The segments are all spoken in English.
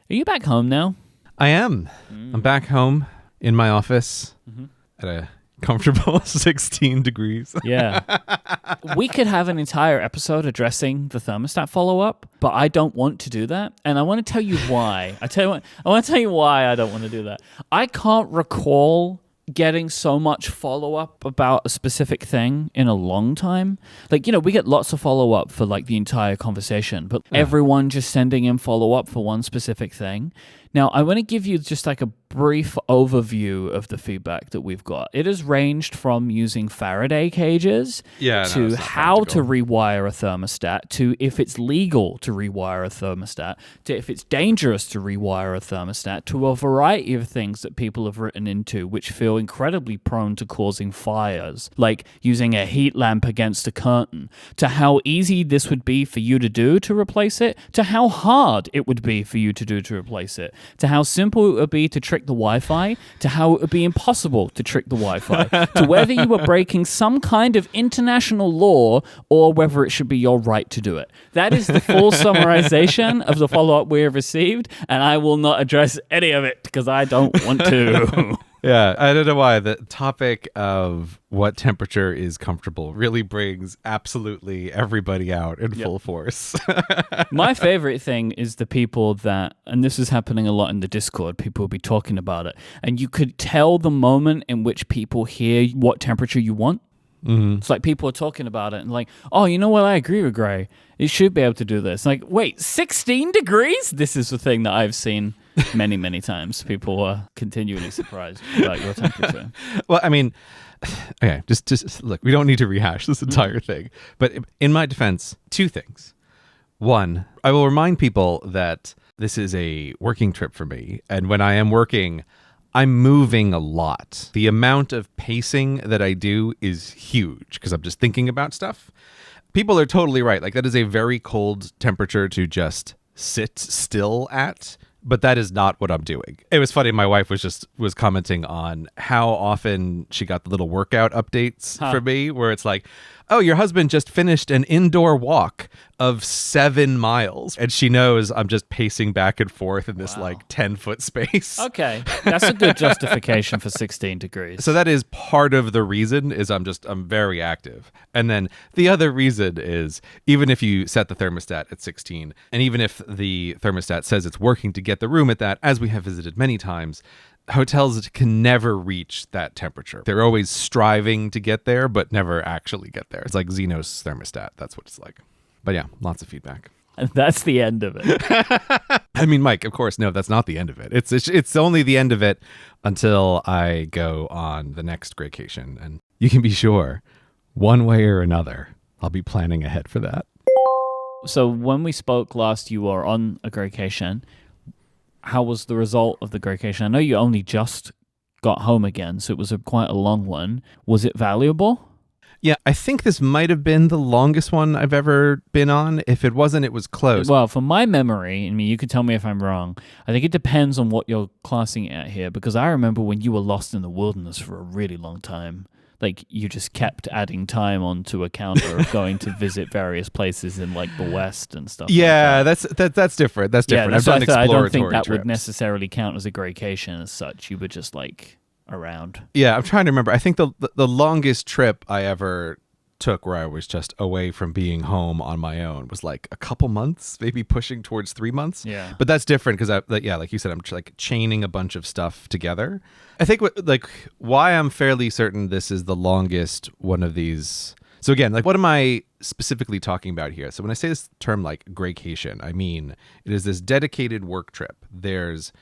Are you back home now? I am. I'm back home in my office at a comfortable 16 degrees. Yeah. We could have an entire episode addressing the thermostat follow-up, but I don't want to do that. And I want to tell you why. I want to tell you why I don't want to do that. I can't recall getting so much follow-up about a specific thing in a long time. Like, we get lots of follow-up for like the entire conversation, but everyone just sending in follow-up for one specific thing. Now, I want to give you just like a brief overview of the feedback that we've got. It has ranged from using Faraday cages to how to rewire a thermostat, to if it's legal to rewire a thermostat, to if it's dangerous to rewire a thermostat, to a variety of things that people have written into which feel incredibly prone to causing fires, like using a heat lamp against a curtain, to how easy this would be for you to do to replace it, to how hard it would be for you to do to replace it, to how simple it would be to trick the Wi-Fi, to how it would be impossible to trick the Wi-Fi, to whether you were breaking some kind of international law or whether it should be your right to do it. That is the full summarization of the follow-up we have received, and I will not address any of it because I don't want to. Yeah, I don't know why. The topic of what temperature is comfortable really brings absolutely everybody out in full force. My favorite thing is the people that, and this is happening a lot in the Discord, people will be talking about it, and you could tell the moment in which people hear what temperature you want. It's like people are talking about it and like, oh, you know what? I agree with Gray. You should be able to do this. Like, wait, 16 degrees? This is the thing that I've seen many, many times. People are continually surprised about your temperature. Well, I mean, okay, just look, we don't need to rehash this entire thing. But in my defense, two things. One, I will remind people that this is a working trip for me. And when I am working, I'm moving a lot. The amount of pacing that I do is huge because I'm just thinking about stuff. People are totally right. Like, that is a very cold temperature to just sit still at, but that is not what I'm doing. It was funny. My wife was commenting on how often she got the little workout updates for me, where it's like, oh, your husband just finished an indoor walk of 7 miles. And she knows I'm just pacing back and forth in this like 10-foot space. Okay. That's a good justification for 16 degrees. So that is part of the reason is I'm very active. And then the other reason is even if you set the thermostat at 16, and even if the thermostat says it's working to get the room at that, as we have visited many times, hotels can never reach that temperature. They're always striving to get there, but never actually get there. It's like Xenos thermostat. That's what it's like. But yeah, lots of feedback. And that's the end of it. I mean, Myke, of course, no, that's not the end of it. It's only the end of it until I go on the next Greycation. And you can be sure, one way or another, I'll be planning ahead for that. So when we spoke last, you were on a Greycation. How was the result of the Greycation? I know you only just got home again, so it was quite a long one. Was it valuable? Yeah, I think this might have been the longest one I've ever been on. If it wasn't, it was close. Well, from my memory, I mean, you could tell me if I'm wrong. I think it depends on what you're classing it at here, because I remember when you were lost in the wilderness for a really long time. Like, you just kept adding time onto a counter of going to visit various places in, like, the West and stuff. Yeah, like that. that's different. That's different. Yeah, I've done exploratory I don't think that trips. would necessarily count as a Greycation as such. You were just, like, around. Yeah, I'm trying to remember. I think the longest trip I ever took where I was just away from being home on my own was like a couple months, maybe pushing towards 3 months. Yeah. But that's different because like you said, I'm like chaining a bunch of stuff together. I think why I'm fairly certain this is the longest one of these. So again, like, what am I specifically talking about here? So when I say this term like Greycation, I mean it is this dedicated work trip. There's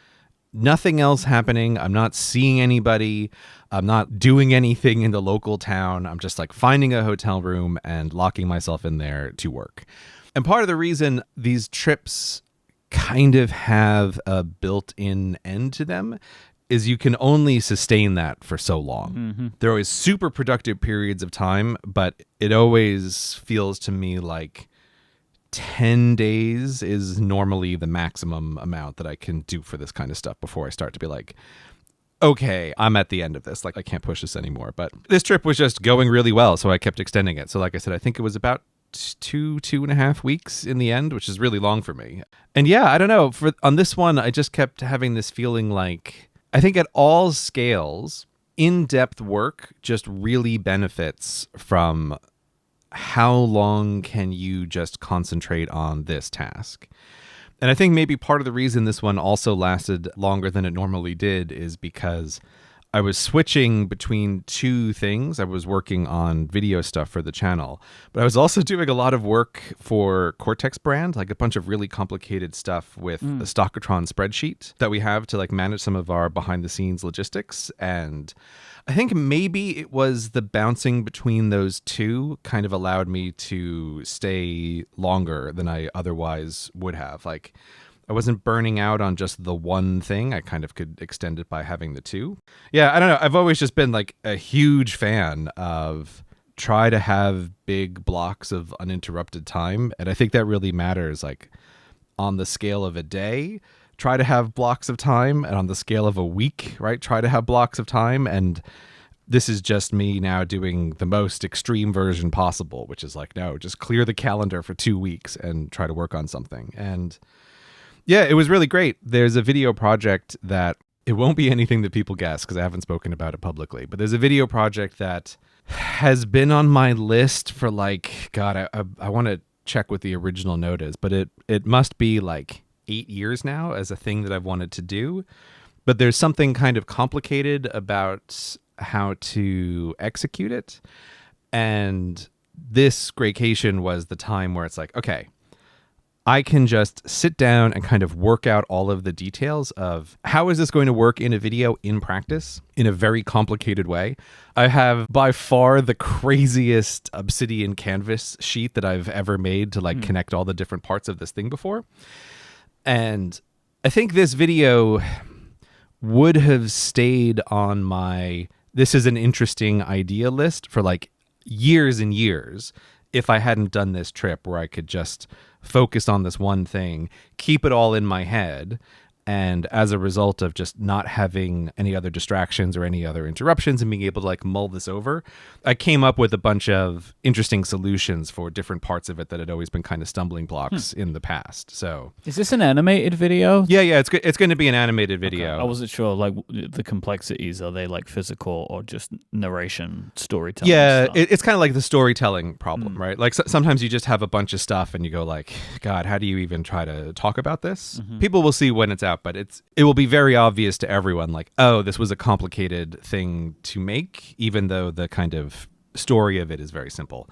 nothing else happening. I'm not seeing anybody. I'm not doing anything in the local town. I'm just like finding a hotel room and locking myself in there to work. And part of the reason these trips kind of have a built-in end to them is you can only sustain that for so long. Mm-hmm. There are always super productive periods of time, but it always feels to me like 10 days is normally the maximum amount that I can do for this kind of stuff before I start to be like, okay, I'm at the end of this. Like, I can't push this anymore. But this trip was just going really well, so I kept extending it. So like I said, I think it was about two and a half weeks in the end, which is really long for me. And yeah, I don't know. On this one, I just kept having this feeling like, I think at all scales, in-depth work just really benefits from how long can you just concentrate on this task. And I think maybe part of the reason this one also lasted longer than it normally did is because I was switching between two things. I was working on video stuff for the channel, but I was also doing a lot of work for Cortex brand, like a bunch of really complicated stuff with a Stockatron spreadsheet that we have to like manage some of our behind the scenes logistics. And I think maybe it was the bouncing between those two kind of allowed me to stay longer than I otherwise would have. Like, I wasn't burning out on just the one thing. I kind of could extend it by having the two. Yeah, I don't know. I've always just been like a huge fan of try to have big blocks of uninterrupted time. And I think that really matters. Like on the scale of a day, try to have blocks of time. And on the scale of a week, right, try to have blocks of time. And this is just me now doing the most extreme version possible, which is like, no, just clear the calendar for 2 weeks and try to work on something. And yeah, it was really great. There's a video project that it won't be anything that people guess because I haven't spoken about it publicly, but there's a video project that has been on my list for like, God, I want to check what the original note is, but it must be like 8 years now as a thing that I've wanted to do. But there's something kind of complicated about how to execute it. And this Greycation was the time where it's like, okay, I can just sit down and kind of work out all of the details of how is this going to work in a video in practice in a very complicated way. I have by far the craziest Obsidian canvas sheet that I've ever made to like connect all the different parts of this thing before. And I think this video would have stayed on my this is an interesting idea list for like years and years if I hadn't done this trip where I could just focus on this one thing, keep it all in my head, and as a result of just not having any other distractions or any other interruptions and being able to like mull this over, I came up with a bunch of interesting solutions for different parts of it that had always been kind of stumbling blocks in the past. So, is this an animated video? Yeah, it's going to be an animated video. Okay. I wasn't sure, like the complexities, are they like physical or just narration, storytelling? Yeah, it's kind of like the storytelling problem, right? Like sometimes you just have a bunch of stuff and you go like, God, how do you even try to talk about this? People will see when it's out, but it will be very obvious to everyone like, oh, this was a complicated thing to make, even though the kind of story of it is very simple.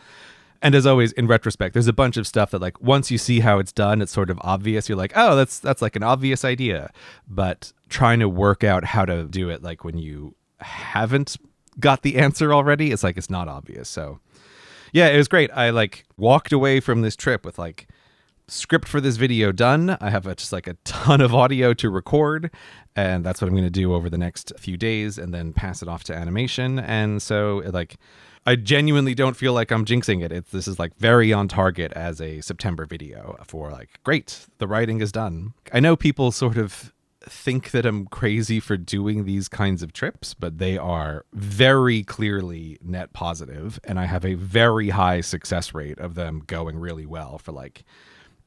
And as always, in retrospect, there's a bunch of stuff that like once you see how it's done, it's sort of obvious. You're like, oh, that's like an obvious idea. But trying to work out how to do it like when you haven't got the answer already, it's like it's not obvious. So yeah, it was great. I like walked away from this trip with like script for this video done. I have just like a ton of audio to record, and that's what I'm going to do over the next few days and then pass it off to animation. And so like I genuinely don't feel like I'm jinxing it. This is like very on target as a September video for like, great, the writing is done. I know people sort of think that I'm crazy for doing these kinds of trips, but they are very clearly net positive, and I have a very high success rate of them going really well. For like,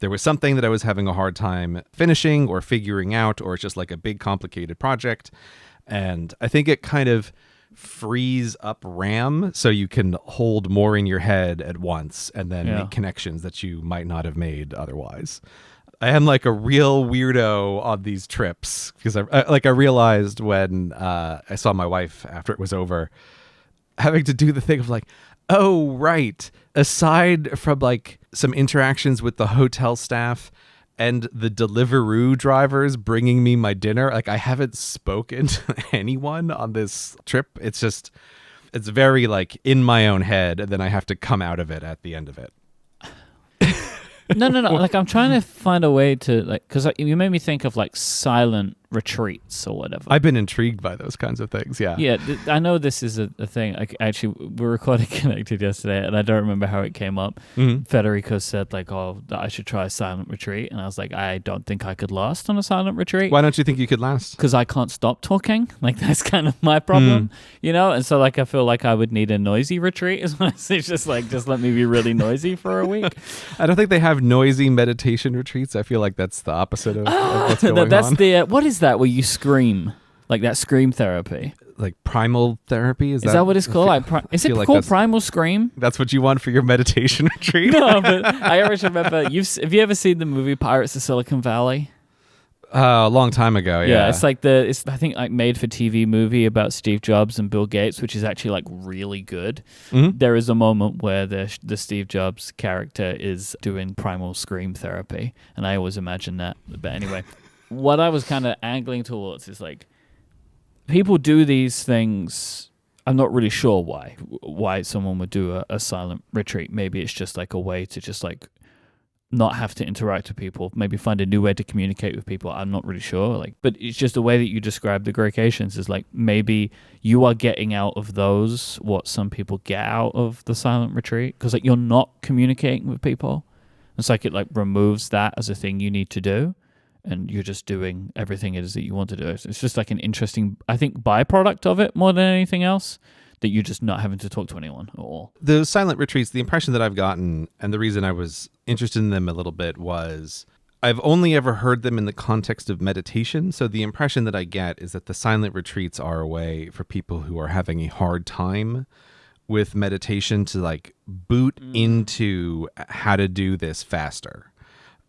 there was something that I was having a hard time finishing or figuring out, or it's just like a big complicated project, and I think it kind of frees up RAM so you can hold more in your head at once and then make connections that you might not have made otherwise. I am like a real weirdo on these trips because I realized when I saw my wife after it was over having to do the thing of like, oh, right. Aside from like some interactions with the hotel staff and the Deliveroo drivers bringing me my dinner, like I haven't spoken to anyone on this trip. It's very like in my own head, and then I have to come out of it at the end of it. No. Like I'm trying to find a way to like, because you made me think of like silent retreats or whatever. I've been intrigued by those kinds of things. Yeah. Yeah, I know this is a thing. Actually, we recorded Connected yesterday, and I don't remember how it came up. Federico said, like, oh, I should try a silent retreat. And I was like, I don't think I could last on a silent retreat. Why don't you think you could last? Because I can't stop talking. Like, that's kind of my problem, you know? And so, like, I feel like I would need a noisy retreat. Is what I say. Just let me be really noisy for a week. I don't think they have noisy meditation retreats. I feel like that's the opposite of what's going on. That's the, what is that where you scream? Like that scream therapy. Like primal therapy? Is that what it's called? Is it called primal scream? That's what you want for your meditation retreat? No, but I always remember, have you ever seen the movie Pirates of Silicon Valley? A long time ago, yeah. It's like it's I think like made for TV movie about Steve Jobs and Bill Gates, which is actually like really good. There is a moment where the Steve Jobs character is doing primal scream therapy, and I always imagine that. But anyway, what I was kind of angling towards is like, people do these things. I'm not really sure why someone would do a silent retreat. Maybe it's just like a way to just like not have to interact with people, maybe find a new way to communicate with people. I'm not really sure. Like, but it's just the way that you describe the Greycations is like, maybe you are getting out of those what some people get out of the silent retreat, because like you're not communicating with people. It's like it like removes that as a thing you need to do, and you're just doing everything it is that you want to do. It's just like an interesting, I think, byproduct of it more than anything else, that you're just not having to talk to anyone at all. The silent retreats, the impression that I've gotten, and the reason I was interested in them a little bit, was I've only ever heard them in the context of meditation. So the impression that I get is that the silent retreats are a way for people who are having a hard time with meditation to like boot into how to do this faster.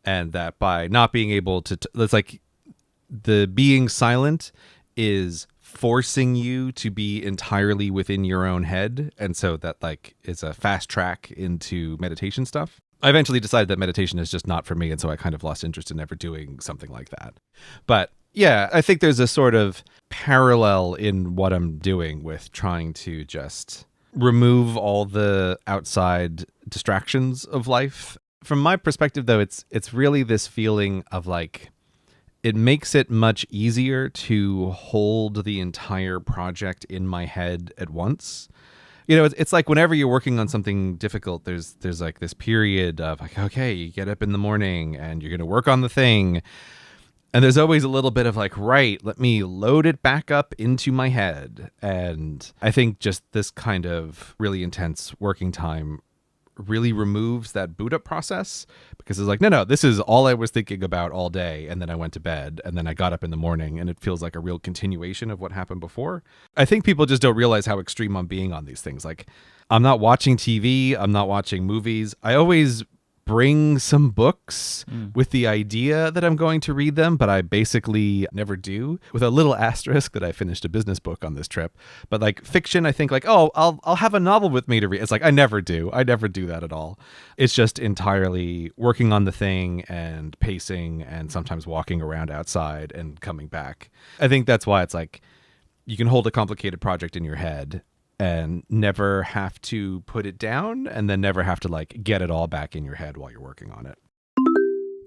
And that by not being able to, it's like the being silent is forcing you to be entirely within your own head. And so that like is a fast track into meditation stuff. I eventually decided that meditation is just not for me. And so I kind of lost interest in ever doing something like that. But yeah, I think there's a sort of parallel in what I'm doing with trying to just remove all the outside distractions of life. From my perspective, though, it's really this feeling of like, it makes it much easier to hold the entire project in my head at once. You know, it's like whenever you're working on something difficult, there's like this period of like, okay, you get up in the morning and you're going to work on the thing. And there's always a little bit of like, right, let me load it back up into my head. And I think just this kind of really intense working time really removes that boot up process, because it's like, no, this is all I was thinking about all day. And then I went to bed and then I got up in the morning and it feels like a real continuation of what happened before. I think people just don't realize how extreme I'm being on these things. Like, I'm not watching TV. I'm not watching movies. I always bring some books with the idea that I'm going to read them, but I basically never do, with a little asterisk that I finished a business book on this trip. But like fiction, I think like, oh, I'll have a novel with me to read. It's like, I never do that at all. It's just entirely working on the thing and pacing and sometimes walking around outside and coming back. I think that's why it's like, you can hold a complicated project in your head and never have to put it down, and then never have to like get it all back in your head while you're working on it.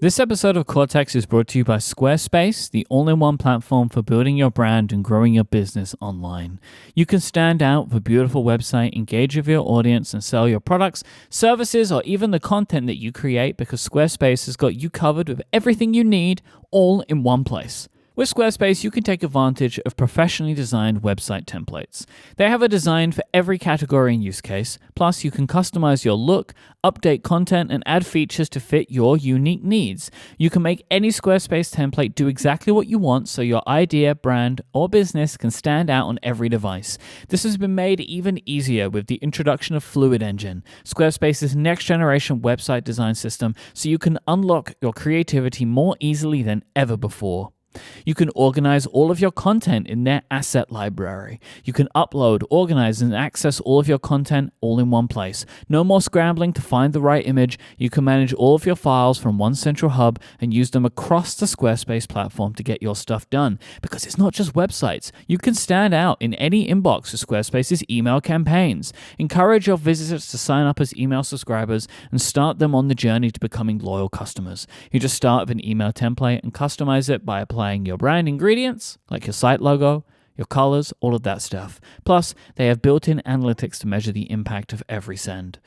This episode of Cortex is brought to you by Squarespace, the all-in-one platform for building your brand and growing your business online. You can stand out with a beautiful website, engage with your audience, and sell your products, services, or even the content that you create, because Squarespace has got you covered with everything you need, all in one place. With Squarespace, you can take advantage of professionally designed website templates. They have a design for every category and use case. Plus, you can customize your look, update content, and add features to fit your unique needs. You can make any Squarespace template do exactly what you want, so your idea, brand, or business can stand out on every device. This has been made even easier with the introduction of Fluid Engine, Squarespace's next-generation website design system, so you can unlock your creativity more easily than ever before. You can organize all of your content in their asset library. You can upload, organize, and access all of your content all in one place. No more scrambling to find the right image. You can manage all of your files from one central hub and use them across the Squarespace platform to get your stuff done. Because it's not just websites. You can stand out in any inbox with Squarespace's email campaigns. Encourage your visitors to sign up as email subscribers and start them on the journey to becoming loyal customers. You just start with an email template and customize it by applying supplying your brand ingredients, like your site logo, your colors, all of that stuff. Plus, they have built-in analytics to measure the impact of every send.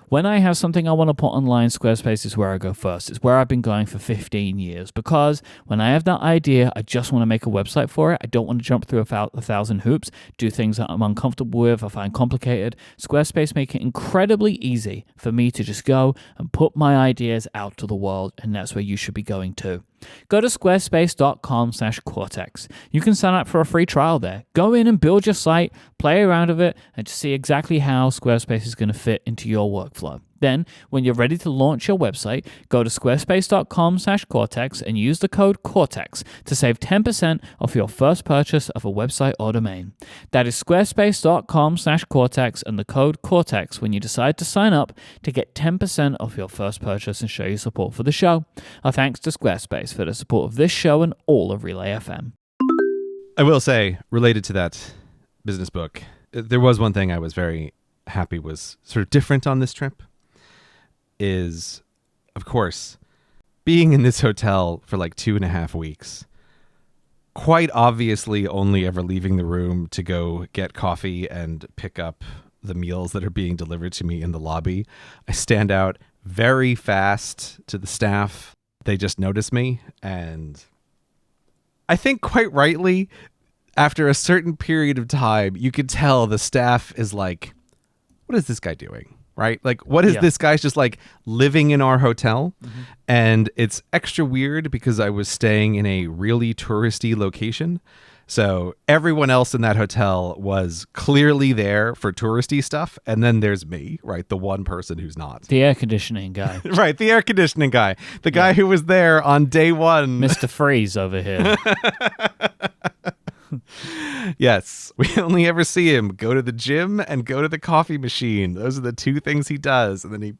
When I have something I want to put online, Squarespace is where I go first. It's where I've been going for 15 years because when I have that idea, I just want to make a website for it. I don't want to jump through a thousand hoops, do things that I'm uncomfortable with, I find complicated. Squarespace make it incredibly easy for me to just go and put my ideas out to the world, and that's where you should be going too. Go to squarespace.com/Cortex. You can sign up for a free trial there. Go in and build your site, play around with it, and just see exactly how Squarespace is going to fit into your workflow. Then, when you're ready to launch your website, go to squarespace.com/Cortex and use the code Cortex to save 10% off your first purchase of a website or domain. That is squarespace.com/Cortex and the code Cortex when you decide to sign up to get 10% off your first purchase and show your support for the show. Our thanks to Squarespace for the support of this show and all of Relay FM. I will say, related to that business book, there was one thing I was very happy was sort of different on this trip. Is, of course, being in this hotel for like 2.5 weeks, quite obviously only ever leaving the room to go get coffee and pick up the meals that are being delivered to me in the lobby. I stand out very fast to the staff. They just notice me. And I think quite rightly, after a certain period of time, you could tell the staff is like, what is this guy doing? Right? Like, what is this guy's just like living in our hotel? Mm-hmm. And it's extra weird because I was staying in a really touristy location. So everyone else in that hotel was clearly there for touristy stuff. And then there's me, right? The one person who's not. The air conditioning guy. Right. The air conditioning guy. The guy who was there on day one. Mr. Freeze over here. Yes, we only ever see him go to the gym and go to the coffee machine. Those are the two things he does. And then he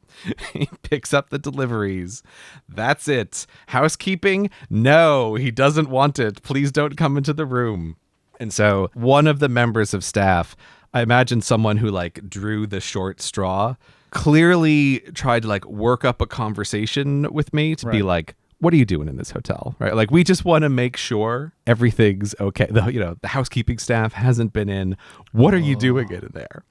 picks up the deliveries. That's it. Housekeeping? No, he doesn't want it. Please don't come into the room. And so one of the members of staff, I imagine someone who like drew the short straw, clearly tried to like work up a conversation with me to be like, what are you doing in this hotel? Right? Like, we just want to make sure everything's okay. The housekeeping staff hasn't been in. What are you doing in there?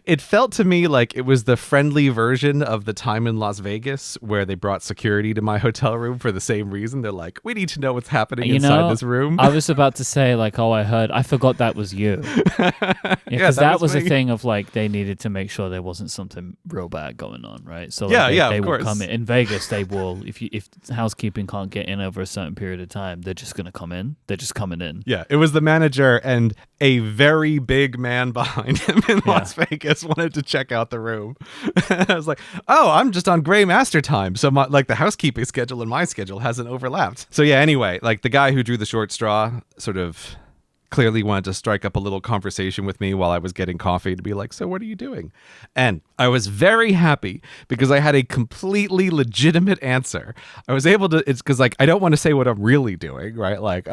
It felt to me like it was the friendly version of the time in Las Vegas where they brought security to my hotel room for the same reason. They're like, we need to know what's happening inside this room. I was about to say, like, I forgot that was you. Because that was a thing of like, they needed to make sure there wasn't something real bad going on, right? So like, they will come in Vegas. They will, if housekeeping can't get in over a certain period of time, they're just going to come in. They're just coming in. Yeah, it was the manager and a very big man behind him in Las Vegas wanted to check out the room. I was like, oh, I'm just on Gray Master time. So the housekeeping schedule and my schedule hasn't overlapped. So yeah, anyway, like the guy who drew the short straw sort of clearly wanted to strike up a little conversation with me while I was getting coffee to be like, so what are you doing? And I was very happy because I had a completely legitimate answer. I was able to, it's because like, I don't want to say what I'm really doing, right? Like,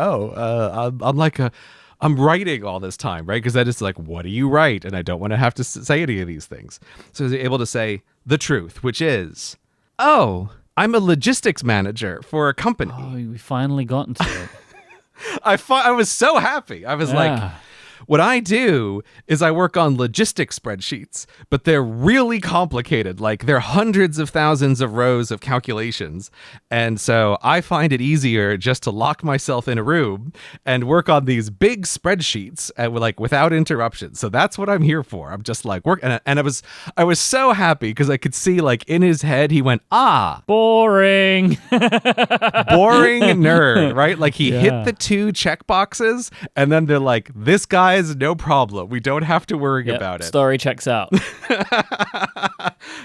I'm writing all this time, right? Because that is like, what do you write? And I don't want to have to say any of these things. So I was able to say the truth, which is, I'm a logistics manager for a company. Oh, we finally gotten to it. I was so happy. I was like, what I do is I work on logistics spreadsheets, but they're really complicated. Like, they're hundreds of thousands of rows of calculations. And so I find it easier just to lock myself in a room and work on these big spreadsheets without interruption. So that's what I'm here for. I'm just like working. And I was so happy because I could see like in his head, he went, boring, boring nerd, right? Like he hit the 2 check boxes and then they're like, this guy's no problem. We don't have to worry about it. Story checks out.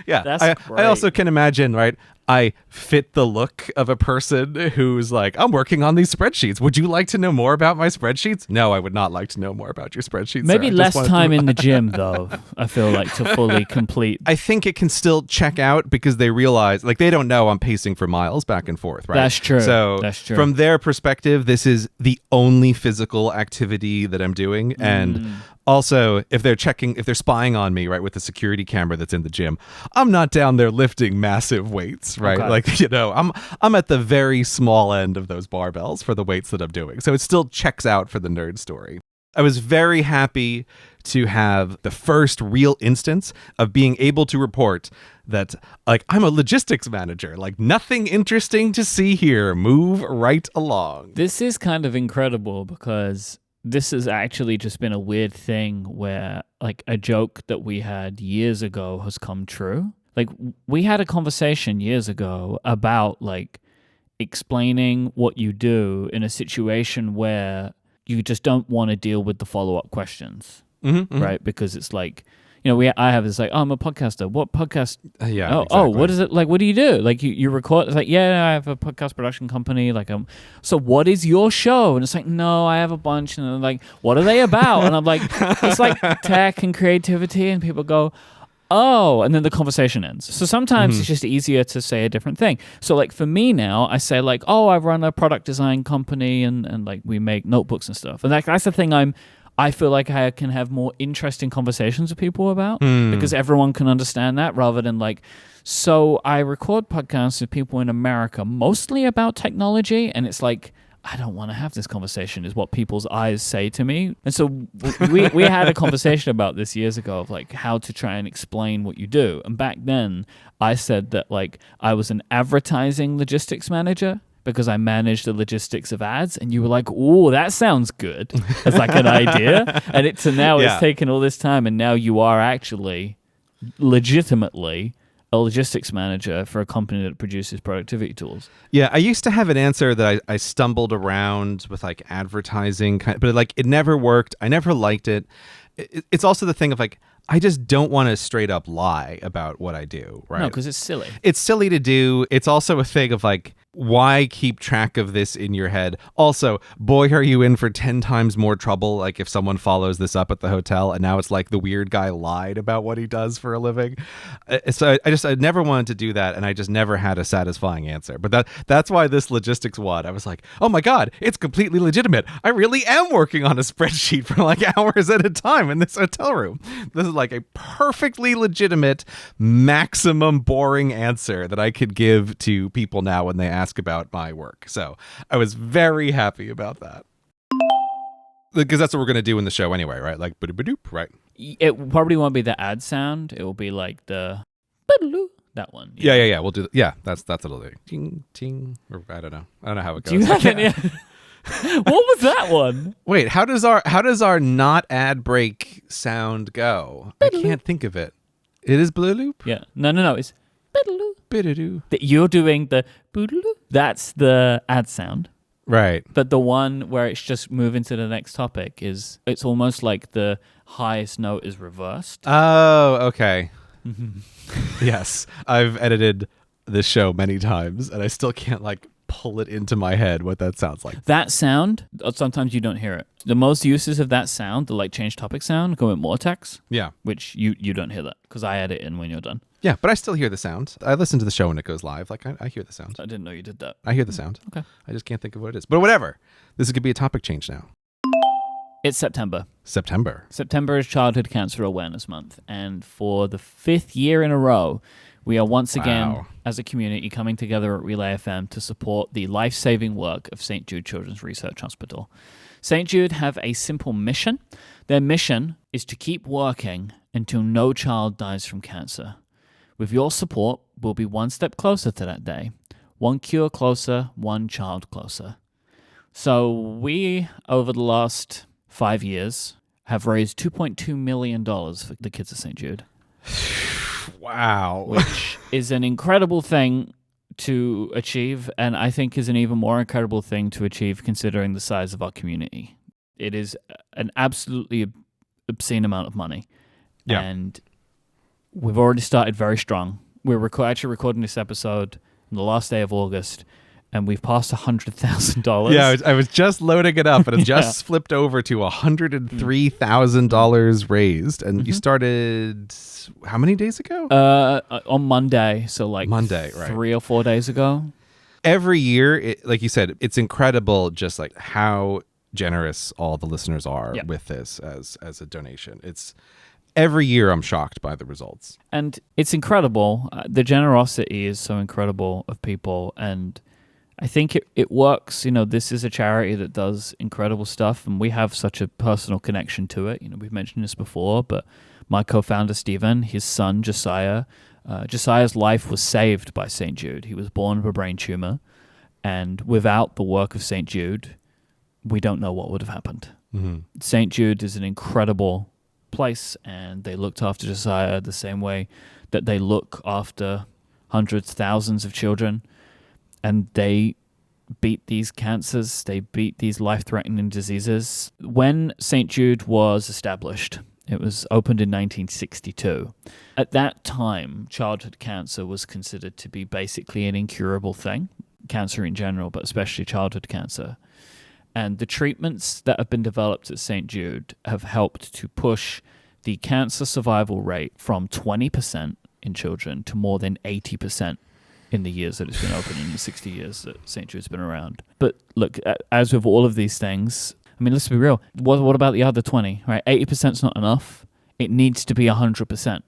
Yeah. That's great. I also can imagine, right? I fit the look of a person who's like, I'm working on these spreadsheets. Would you like to know more about my spreadsheets? No, I would not like to know more about your spreadsheets. Maybe less time in the gym, though, I feel like, to fully complete. I think it can still check out because they realize, like, they don't know I'm pacing for miles back and forth, right? That's true. So that's true. From their perspective, this is the only physical activity that I'm doing. And Also, if they're spying on me, right, with the security camera that's in the gym, I'm not down there lifting massive weights, right? Okay. Like, I'm at the very small end of those barbells for the weights that I'm doing. So it still checks out for the nerd story. I was very happy to have the first real instance of being able to report that, like, I'm a logistics manager. Like, nothing interesting to see here. Move right along. This is kind of incredible because this has actually just been a weird thing where, like, a joke that we had years ago has come true. Like, we had a conversation years ago about, like, explaining what you do in a situation where you just don't want to deal with the follow-up questions, right? Because it's like, I have this, like, oh, I'm a podcaster. What podcast? Exactly. What is it? Like, what do you do? Like, you record? It's like, yeah, I have a podcast production company. Like, so what is your show? And it's like, no, I have a bunch. And they're like, what are they about? And I'm like, it's like tech and creativity. And people go, oh, and then the conversation ends. So sometimes it's just easier to say a different thing. So, like, for me now, I say, like, oh, I run a product design company and like, we make notebooks and stuff. And that's the thing I feel like I can have more interesting conversations with people about because everyone can understand that rather than like, so I record podcasts with people in America, mostly about technology. And it's like, I don't want to have this conversation is what people's eyes say to me. And so we had a conversation about this years ago of like how to try and explain what you do. And back then I said that like I was an advertising logistics manager because I managed the logistics of ads, and you were like, "Oh, that sounds good." It's like an idea, and it's taken all this time, and now you are actually legitimately a logistics manager for a company that produces productivity tools. Yeah, I used to have an answer that I stumbled around with like advertising, but like it never worked. I never liked it. It's also the thing of like, I just don't want to straight up lie about what I do, right? No, because it's silly. It's silly to do. It's also a thing of like, why keep track of this in your head? Also, boy, are you in for 10 times more trouble, like if someone follows this up at the hotel and now it's like the weird guy lied about what he does for a living. So I never wanted to do that, and I just never had a satisfying answer. But that's why this logistics one, I was like, oh my God, it's completely legitimate. I really am working on a spreadsheet for like hours at a time in this hotel room. This is like a perfectly legitimate, maximum boring answer that I could give to people now when they ask about my work. So I was very happy about that. Because that's what we're going to do in the show anyway, right? Like, ba-doop, right? It probably won't be the ad sound. It will be like the that one. Yeah. We'll do that. Yeah, that's what it'll do. Ting, ting. Or I don't know how it goes. Do you have any? What was that one? Wait, how does our not ad break sound go? I can't think of it. It is blue loop? Yeah. No. It's Bidadoo. you're doing the boodaloo. That's the ad sound. Right. But the one where it's just moving to the next topic it's almost like the highest note is reversed. Oh, okay. Yes. I've edited this show many times and I still can't like pull it into my head what that sounds like. That sound, sometimes you don't hear it. The most uses of that sound, the like change topic sound, go in more text. Yeah. Which you don't hear that because I edit in when you're done. Yeah, but I still hear the sound. I listen to the show when it goes live. Like, I hear the sound. I didn't know you did that. I hear the sound. Okay. I just can't think of what it is. But whatever. This is going to be a topic change now. It's September. September is Childhood Cancer Awareness Month. And for the 5th year in a row, we are once again, as a community, coming together at Relay FM to support the life-saving work of St. Jude Children's Research Hospital. St. Jude have a simple mission. Their mission is to keep working until no child dies from cancer. With your support, we'll be one step closer to that day. One cure closer, one child closer. So we, over the last 5 years, have raised $2.2 million for the kids of St. Jude. Wow. Which is an incredible thing to achieve, and I think is an even more incredible thing to achieve considering the size of our community. It is an absolutely obscene amount of money. Yeah. And we've already started very strong. We're actually recording this episode on the last day of August, and we've passed $100,000. Yeah, I was just loading it up, and it just flipped over to $103,000 raised. And you started how many days ago? On Monday, so like Monday, right. 3 or 4 days ago. Every year, like you said, it's incredible just like how generous all the listeners are Yep. with this as a donation. It's every year I'm shocked by the results. And it's incredible. The generosity is so incredible of people. And I think it works. You know, this is a charity that does incredible stuff. And we have such a personal connection to it. You know, we've mentioned this before, but my co-founder, Stephen, his son, Josiah, Josiah's life was saved by St. Jude. He was born with a brain tumor. And without the work of St. Jude, we don't know what would have happened. Mm-hmm. St. Jude is an incredible place, and they looked after Josiah the same way that they look after hundreds, thousands of children. And they beat these cancers. They beat these life-threatening diseases. When St. Jude was established, it was opened in 1962. At that time, childhood cancer was considered to be basically an incurable thing. Cancer in general, but especially childhood cancer. And the treatments that have been developed at St. Jude have helped to push the cancer survival rate from 20% in children to more than 80% in the years that it's been open, in the 60 years that St. Jude's been around. But look, as with all of these things, I mean, let's be real. What about the other 20, right? 80% is not enough. It needs to be 100%.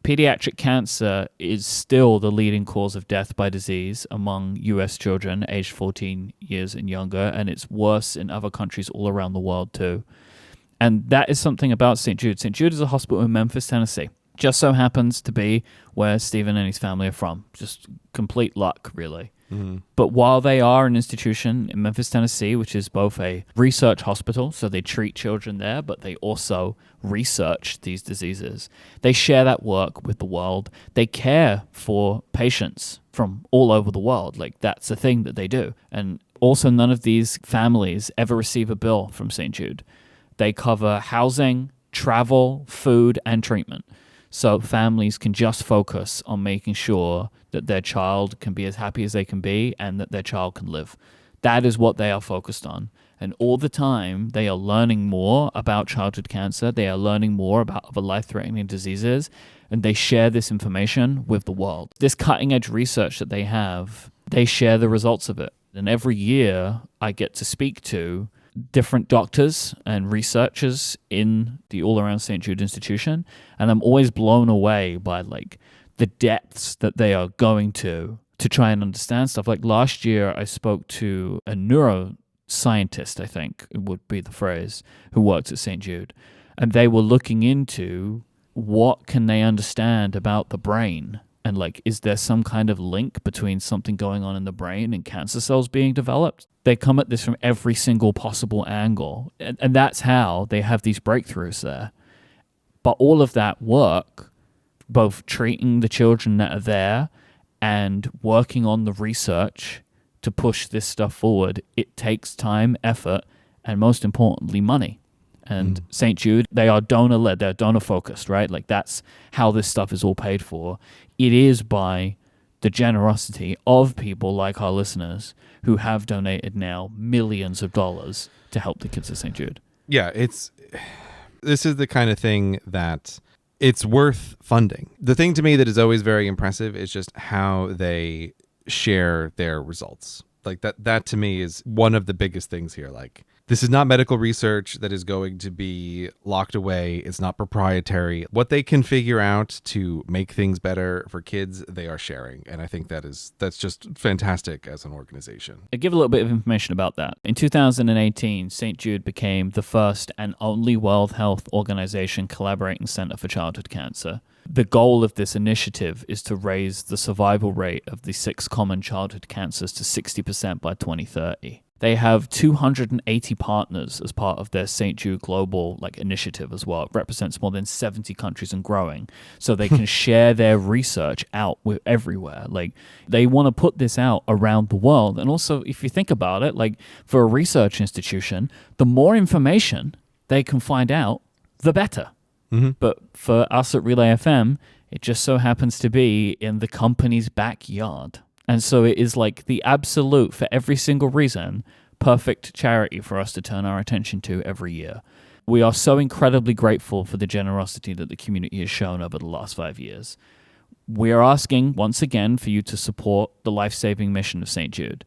Pediatric cancer is still the leading cause of death by disease among U.S. children aged 14 years and younger, and it's worse in other countries all around the world too. And that is something about St. Jude. St. Jude is a hospital in Memphis, Tennessee. Just so happens to be where Stephen and his family are from. Just complete luck, really. Mm-hmm. But while they are an institution in Memphis, Tennessee, which is both a research hospital, so they treat children there, but they also research these diseases. They share that work with the world. They care for patients from all over the world. Like, that's a thing that they do. And also, none of these families ever receive a bill from St. Jude. They cover housing, travel, food, and treatment. So families can just focus on making sure that their child can be as happy as they can be and that their child can live. That is what they are focused on. And all the time, they are learning more about childhood cancer. They are learning more about other life-threatening diseases, and they share this information with the world. This cutting-edge research that they have, they share the results of it. And every year, I get to speak to different doctors and researchers in the All Around St. Jude institution, and I'm always blown away by like the depths that they are going to try and understand stuff. Like last year, I spoke to a neuroscientist, I think would be the phrase, who worked at St. Jude, and they were looking into what can they understand about the brain. And like, is there some kind of link between something going on in the brain and cancer cells being developed? They come at this from every single possible angle. And that's how they have these breakthroughs there. But all of that work, both treating the children that are there and working on the research to push this stuff forward, it takes time, effort, and most importantly, money. And St. Jude, they are donor-led, they're donor-focused, right? Like, that's how this stuff is all paid for. It is by the generosity of people like our listeners who have donated now millions of dollars to help the kids at St. Jude. Yeah, this is the kind of thing that it's worth funding. The thing to me that is always very impressive is just how they share their results. Like that to me is one of the biggest things here. Like, this is not medical research that is going to be locked away. It's not proprietary. What they can figure out to make things better for kids, they are sharing. And I think that's just fantastic as an organization. I'll give a little bit of information about that. In 2018, St. Jude became the first and only World Health Organization collaborating center for childhood cancer. The goal of this initiative is to raise the survival rate of the 6 common childhood cancers to 60% by 2030. They have 280 partners as part of their St. Jude Global initiative as well. It represents more than 70 countries and growing. So they can share their research out with everywhere. They want to put this out around the world. And also, if you think about it, for a research institution, the more information they can find out, the better. Mm-hmm. But for us at Relay FM, it just so happens to be in the company's backyard. And so it is the absolute, for every single reason, perfect charity for us to turn our attention to every year. We are so incredibly grateful for the generosity that the community has shown over the last 5 years. We are asking, once again, for you to support the life-saving mission of St. Jude.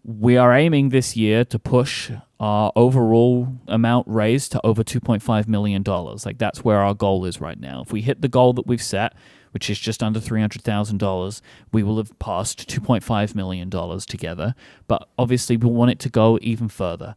We are aiming this year to push our overall amount raised to over $2.5 million. Like, that's where our goal is right now. If we hit the goal that we've set, which is just under $300,000, we will have passed $2.5 million together. But obviously, we want it to go even further.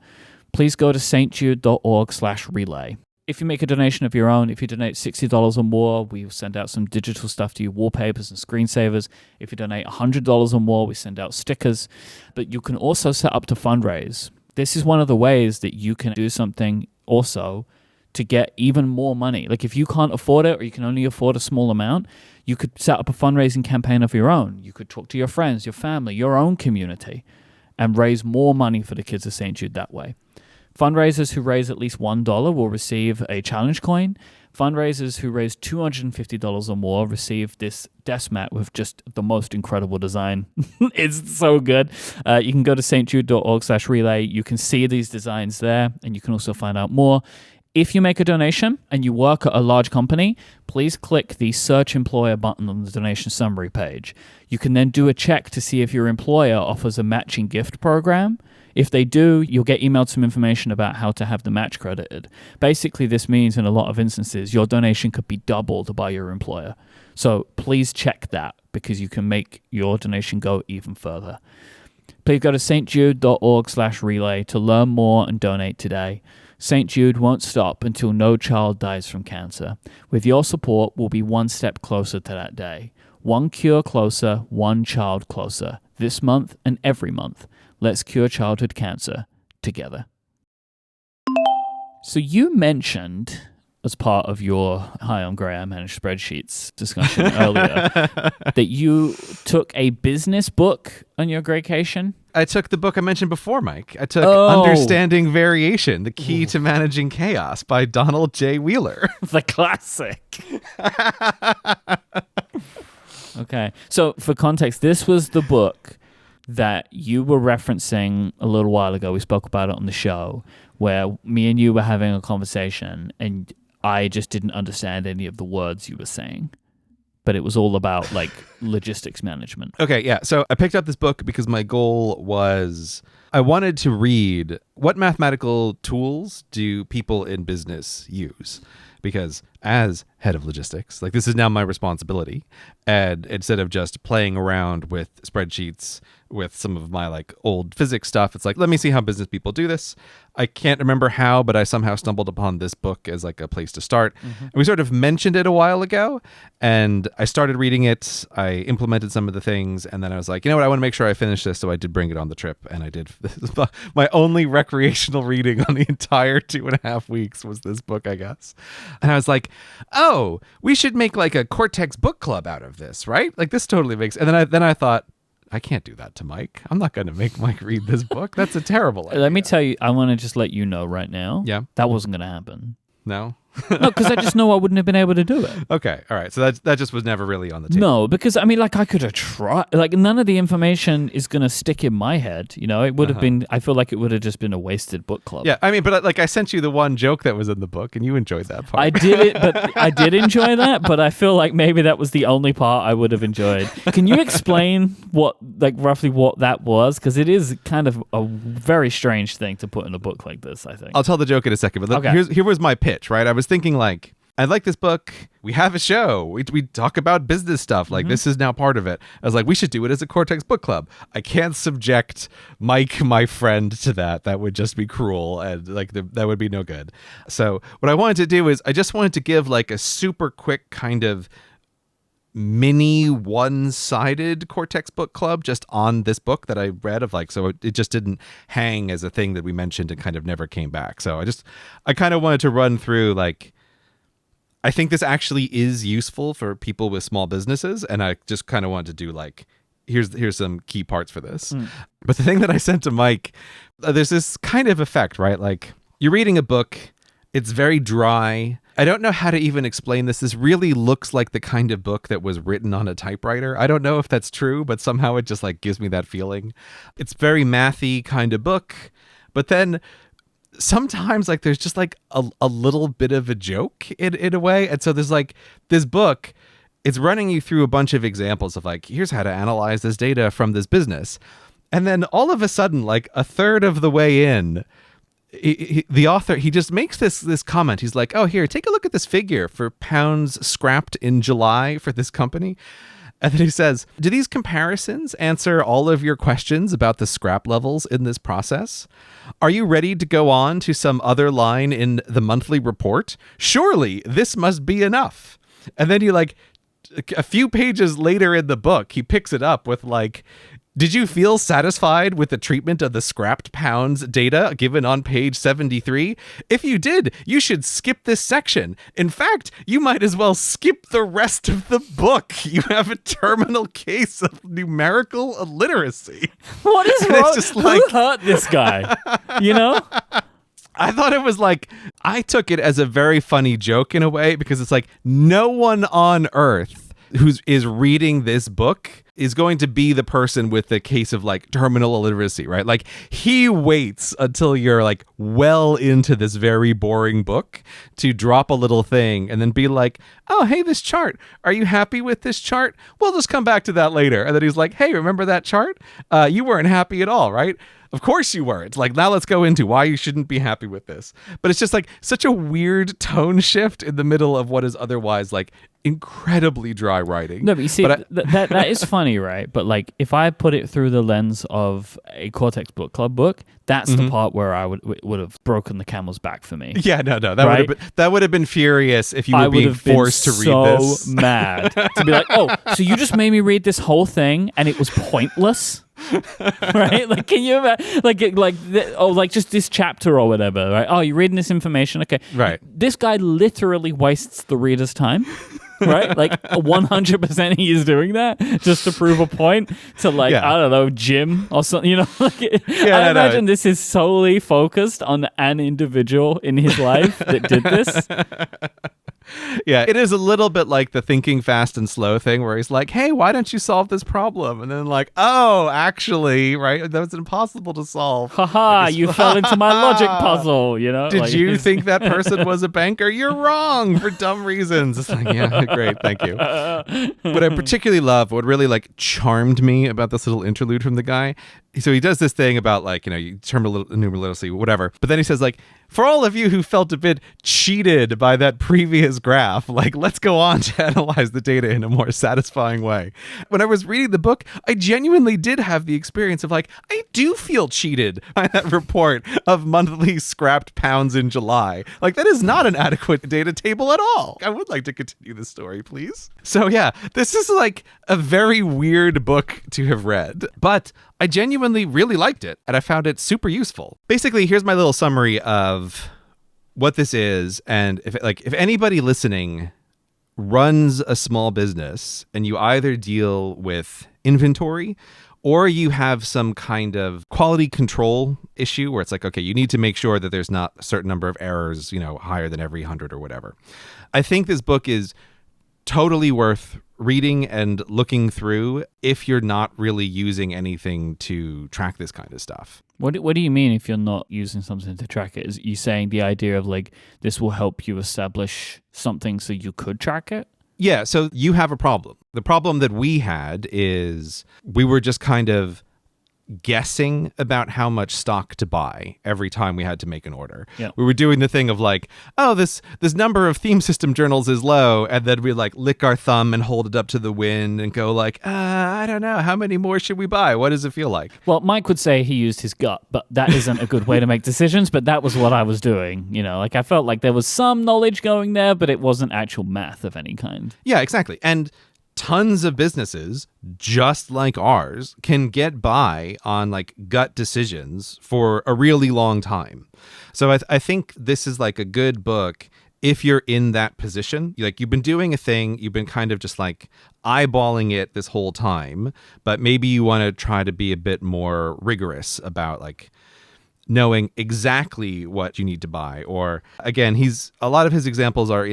Please go to stjude.org/relay. If you make a donation of your own, if you donate $60 or more, we will send out some digital stuff to you, wallpapers and screensavers. If you donate $100 or more, we send out stickers. But you can also set up to fundraise. This is one of the ways that you can do something also to get even more money. Like, if you can't afford it or you can only afford a small amount, you could set up a fundraising campaign of your own. You could talk to your friends, your family, your own community, and raise more money for the kids of St. Jude that way. Fundraisers who raise at least $1 will receive a challenge coin. Fundraisers who raise $250 or more receive this desk mat with just the most incredible design. It's so good. You can go to stjude.org/relay. You can see these designs there, and you can also find out more. If you make a donation and you work at a large company, please click the Search Employer button on the donation summary page. You can then do a check to see if your employer offers a matching gift program. If they do, you'll get emailed some information about how to have the match credited. Basically, this means in a lot of instances, your donation could be doubled by your employer. So please check that, because you can make your donation go even further. Please go to stjude.org/relay to learn more and donate today. St. Jude won't stop until no child dies from cancer. With your support, we'll be one step closer to that day. One cure closer, one child closer. This month and every month. Let's cure childhood cancer together. So you mentioned, as part of your Hi, I'm Gray, I manage spreadsheets discussion earlier, that you took a business book on your Greycation. I took the book I mentioned before, Myke. I took Understanding Variation, The Key to Managing Chaos by Donald J. Wheeler. The classic. Okay. So for context, this was the book that you were referencing a little while ago. We spoke about it on the show, where me and you were having a conversation and I just didn't understand any of the words you were saying. But it was all about, like, logistics management. Okay, yeah. So I picked up this book because my goal was I wanted to read what mathematical tools do people in business use. Because as head of logistics, like, this is now my responsibility. And instead of just playing around with spreadsheets with some of my, like, old physics stuff, it's like, let me see how business people do this. I can't remember how, but I somehow stumbled upon this book as, like, a place to start. Mm-hmm. And we sort of mentioned it a while ago, and I started reading it. I implemented some of the things, and then I was like, you know what, I want to make sure I finish this. So I did bring it on the trip, and I did. My only recreational reading on the entire 2.5 weeks was this book, I guess. And I was like, oh, we should make, like, a Cortex book club out of this, right? Like, this totally makes. And then I thought, I can't do that to Myke. I'm not going to make Myke read this book. That's a terrible idea. Let me tell you, I want to just let you know right now. Yeah. That wasn't going to happen. No? No, because I just know I wouldn't have been able to do it. Okay, all right. So that just was never really on the table. No, because, I mean, like, I could have tried. Like, none of the information is going to stick in my head. You know, it would have been, I feel like it would have just been a wasted book club. Yeah, I mean, but, like, I sent you the one joke that was in the book, and you enjoyed that part. I did it, but I did enjoy that, but I feel like maybe that was the only part I would have enjoyed. Can you explain roughly what that was? Because it is kind of a very strange thing to put in a book like this, I think. I'll tell the joke in a second, but here was my pitch, right? I was thinking, like, I like this book. We have a show. We talk about business stuff. Like, this is now part of it. I was like, we should do it as a Cortex book club. I can't subject Myke, my friend, to that. That would just be cruel, and, like, that would be no good. So what I wanted to do is I just wanted to give, like, a super quick kind of mini one-sided Cortex book club just on this book that I read of, like, so it just didn't hang as a thing that we mentioned and kind of never came back. So I kind of wanted to run through, like, I think this actually is useful for people with small businesses, and I just kind of wanted to do, like, here's some key parts for this. But the thing that I sent to Myke, there's this kind of effect, right? Like, you're reading a book, it's very dry. I don't know how to even explain this. This really looks like the kind of book that was written on a typewriter. I don't know if that's true, but somehow it just, like, gives me that feeling. It's very mathy kind of book, but then sometimes, like, there's just, like, a little bit of a joke in a way. And so there's, like, this book, it's running you through a bunch of examples of, like, here's how to analyze this data from this business. And then all of a sudden, like a third of the way in, the author, he just makes this comment. He's like, oh, here, take a look at this figure for pounds scrapped in July for this company. And then he says, do these comparisons answer all of your questions about the scrap levels in this process? Are you ready to go on to some other line in the monthly report? Surely this must be enough. And then a few pages later in the book, he picks it up with like, did you feel satisfied with the treatment of the scrapped pounds data given on page 73? If you did, you should skip this section. In fact, you might as well skip the rest of the book. You have a terminal case of numerical illiteracy. What is wrong? Who hurt this guy? You know? I thought it was like, I took it as a very funny joke in a way, because it's like no one on earth who is reading this book is going to be the person with the case of like terminal illiteracy, right? Like he waits until you're like well into this very boring book to drop a little thing and then be like, oh, hey, this chart. Are you happy with this chart? We'll just come back to that later. And then he's like, hey, remember that chart? You weren't happy at all, right? Of course you were. It's like, now let's go into why you shouldn't be happy with this. But it's just like such a weird tone shift in the middle of what is otherwise like incredibly dry writing. No, but you see, that is funny, right? But like, if I put it through the lens of a Cortex Book Club book, that's the part where I would have broken the camel's back for me. Yeah, no, that would have been furious if you were being forced to read this. So mad to be like, oh, so you just made me read this whole thing and it was pointless. Right? Like, can you like just this chapter or whatever, right? Oh, you're reading this information, okay? Right. This guy literally wastes the reader's time. Right? Like 100% he is doing that just to prove a point to like, I don't know, Jim or something, you know? Like, I imagine this is solely focused on an individual in his life that did this. Yeah, it is a little bit like the thinking fast and slow thing where he's like, hey, why don't you solve this problem? And then like, oh, actually, right? That was impossible to solve. Haha, you fell into my logic puzzle, you know? Did you think that person was a banker? You're wrong for dumb reasons. It's like, yeah, great, thank you. What I particularly love, what really like charmed me about this little interlude from the guy, so he does this thing about like, you know, terminal illiteracy, whatever. But then he says like, for all of you who felt a bit cheated by that previous graph, like, let's go on to analyze the data in a more satisfying way. When I was reading the book, I genuinely did have the experience of like, I do feel cheated by that report of monthly scrapped pounds in July. Like, that is not an adequate data table at all. I would like to continue the story, please. So yeah, this is like a very weird book to have read, but I genuinely really liked it, and I found it super useful. Basically, here's my little summary of what this is, and if anybody listening runs a small business and you either deal with inventory or you have some kind of quality control issue where it's like, okay, you need to make sure that there's not a certain number of errors, you know, higher than every 100 or whatever. I think this book is totally worth reading and looking through if you're not really using anything to track this kind of stuff. What do you mean if you're not using something to track it? Is you saying the idea of like, this will help you establish something so you could track it? Yeah, so you have a problem. The problem that we had is we were just kind of guessing about how much stock to buy every time we had to make an order. Yep. We were doing the thing of like, oh, this number of theme system journals is low, and then we like lick our thumb and hold it up to the wind and go like, I don't know, how many more should we buy? What does it feel like? Well, Myke would say he used his gut, but that isn't a good way to make decisions, but that was what I was doing. You know, like I felt like there was some knowledge going there, but it wasn't actual math of any kind. Yeah, exactly. And tons of businesses just like ours can get by on like gut decisions for a really long time. So I think this is like a good book if you're in that position. Like, you've been doing a thing, you've been kind of just like eyeballing it this whole time, but maybe you want to try to be a bit more rigorous about like knowing exactly what you need to buy. Or again, a lot of his examples are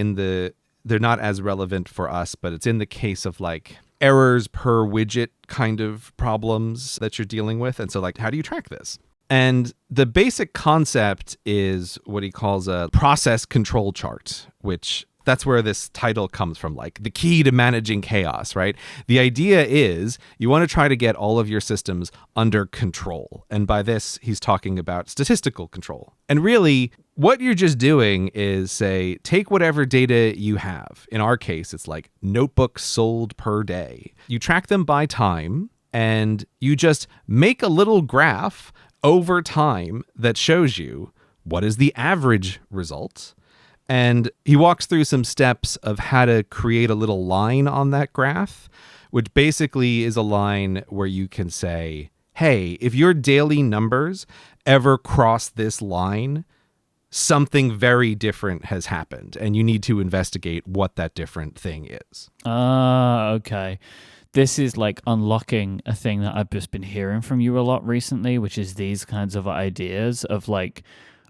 they're not as relevant for us, but it's in the case of like errors per widget kind of problems that you're dealing with. And so like, how do you track this? And the basic concept is what he calls a process control chart, which That's where this title comes from, like the key to managing chaos, right? The idea is you want to try to get all of your systems under control. And by this, he's talking about statistical control. And really, what you're just doing is say, take whatever data you have. In our case, it's like notebooks sold per day. You track them by time, and you just make a little graph over time that shows you what is the average result. And he walks through some steps of how to create a little line on that graph, which basically is a line where you can say, hey, if your daily numbers ever cross this line, something very different has happened, and you need to investigate what that different thing is. Okay. This is like unlocking a thing that I've just been hearing from you a lot recently, which is these kinds of ideas of like,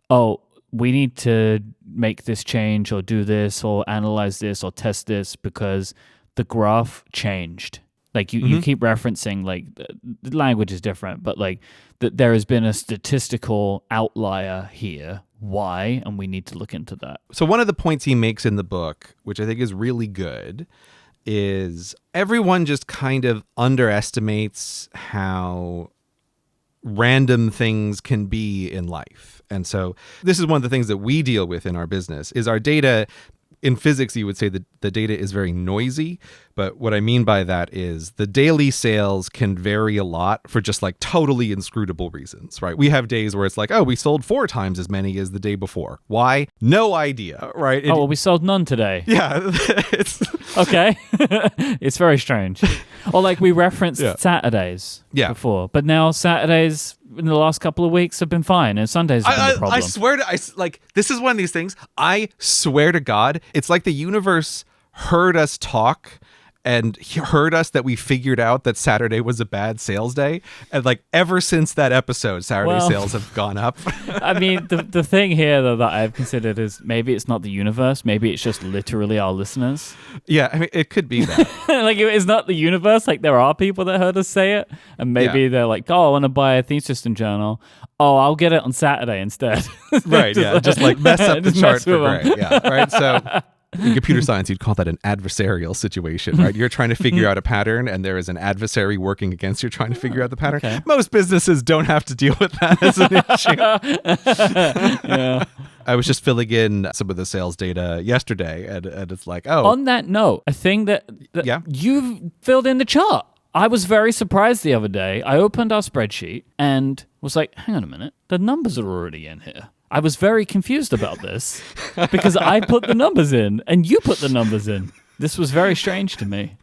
oh, we need to make this change or do this or analyze this or test this because the graph changed. Like you keep referencing like the language is different, but like that there has been a statistical outlier here. Why? And we need to look into that. So one of the points he makes in the book, which I think is really good, is everyone just kind of underestimates how random things can be in life. And so this is one of the things that we deal with in our business is our data. In physics, you would say that the data is very noisy, but what I mean by that is the daily sales can vary a lot for just like totally inscrutable reasons, right? We have days where it's like, oh, we sold 4 times as many as the day before. Why? No idea, right? Well, we sold none today. Yeah. It's okay. It's very strange. Or like we referenced Saturdays before, but now Saturdays in the last couple of weeks have been fine, and Sundays have been the problem. I swear this is one of these things. I swear to God, it's like the universe heard us talk and heard us that we figured out that Saturday was a bad sales day. And like ever since that episode, Saturday sales have gone up. I mean, the thing here though that I've considered is maybe it's not the universe. Maybe it's just literally our listeners. Yeah, I mean, it could be that. Like it's not the universe. Like there are people that heard us say it. And maybe they're like, oh, I want to buy a theme system journal. Oh, I'll get it on Saturday instead. Right, just like mess up the chart for Gray. Yeah, right. So in computer science, you'd call that an adversarial situation, right? You're trying to figure out a pattern, and there is an adversary working against you trying to figure out the pattern. Okay. Most businesses don't have to deal with that as an issue. Yeah. I was just filling in some of the sales data yesterday, and it's like, oh. On that note, a thing that you've filled in the chart. I was very surprised the other day. I opened our spreadsheet and was like, hang on a minute, the numbers are already in here. I was very confused about this because I put the numbers in and you put the numbers in. This was very strange to me.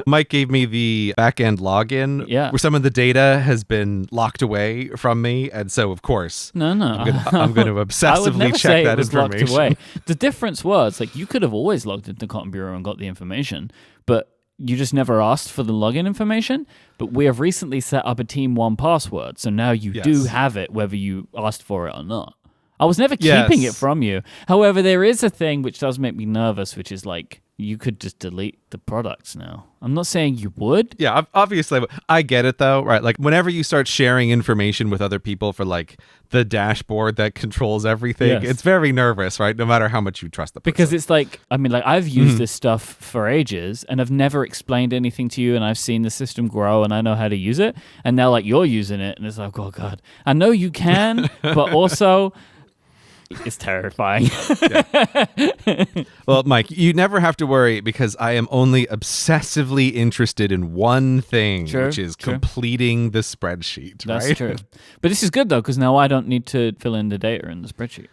Myke gave me the back-end login where some of the data has been locked away from me. And so, of course, I'm going to obsessively check that information. Locked away. The difference was, like, you could have always logged into Cotton Bureau and got the information, but you just never asked for the login information. But we have recently set up a Team 1 password, so now you do have it whether you asked for it or not. I was never keeping it from you. However, there is a thing which does make me nervous, which is like, you could just delete the products now. I'm not saying you would. Yeah, obviously. I get it, though, right? Like, whenever you start sharing information with other people for, like, the dashboard that controls everything, it's very nervous, right? No matter how much you trust the person. Because it's like, I mean, like, I've used this stuff for ages, and I've never explained anything to you, and I've seen the system grow, and I know how to use it. And now, like, you're using it, and it's like, oh, God. I know you can, but also... It's terrifying. Well, Myke, you never have to worry because I am only obsessively interested in one thing, which is completing the spreadsheet. That's true. But this is good, though, because now I don't need to fill in the data in the spreadsheet.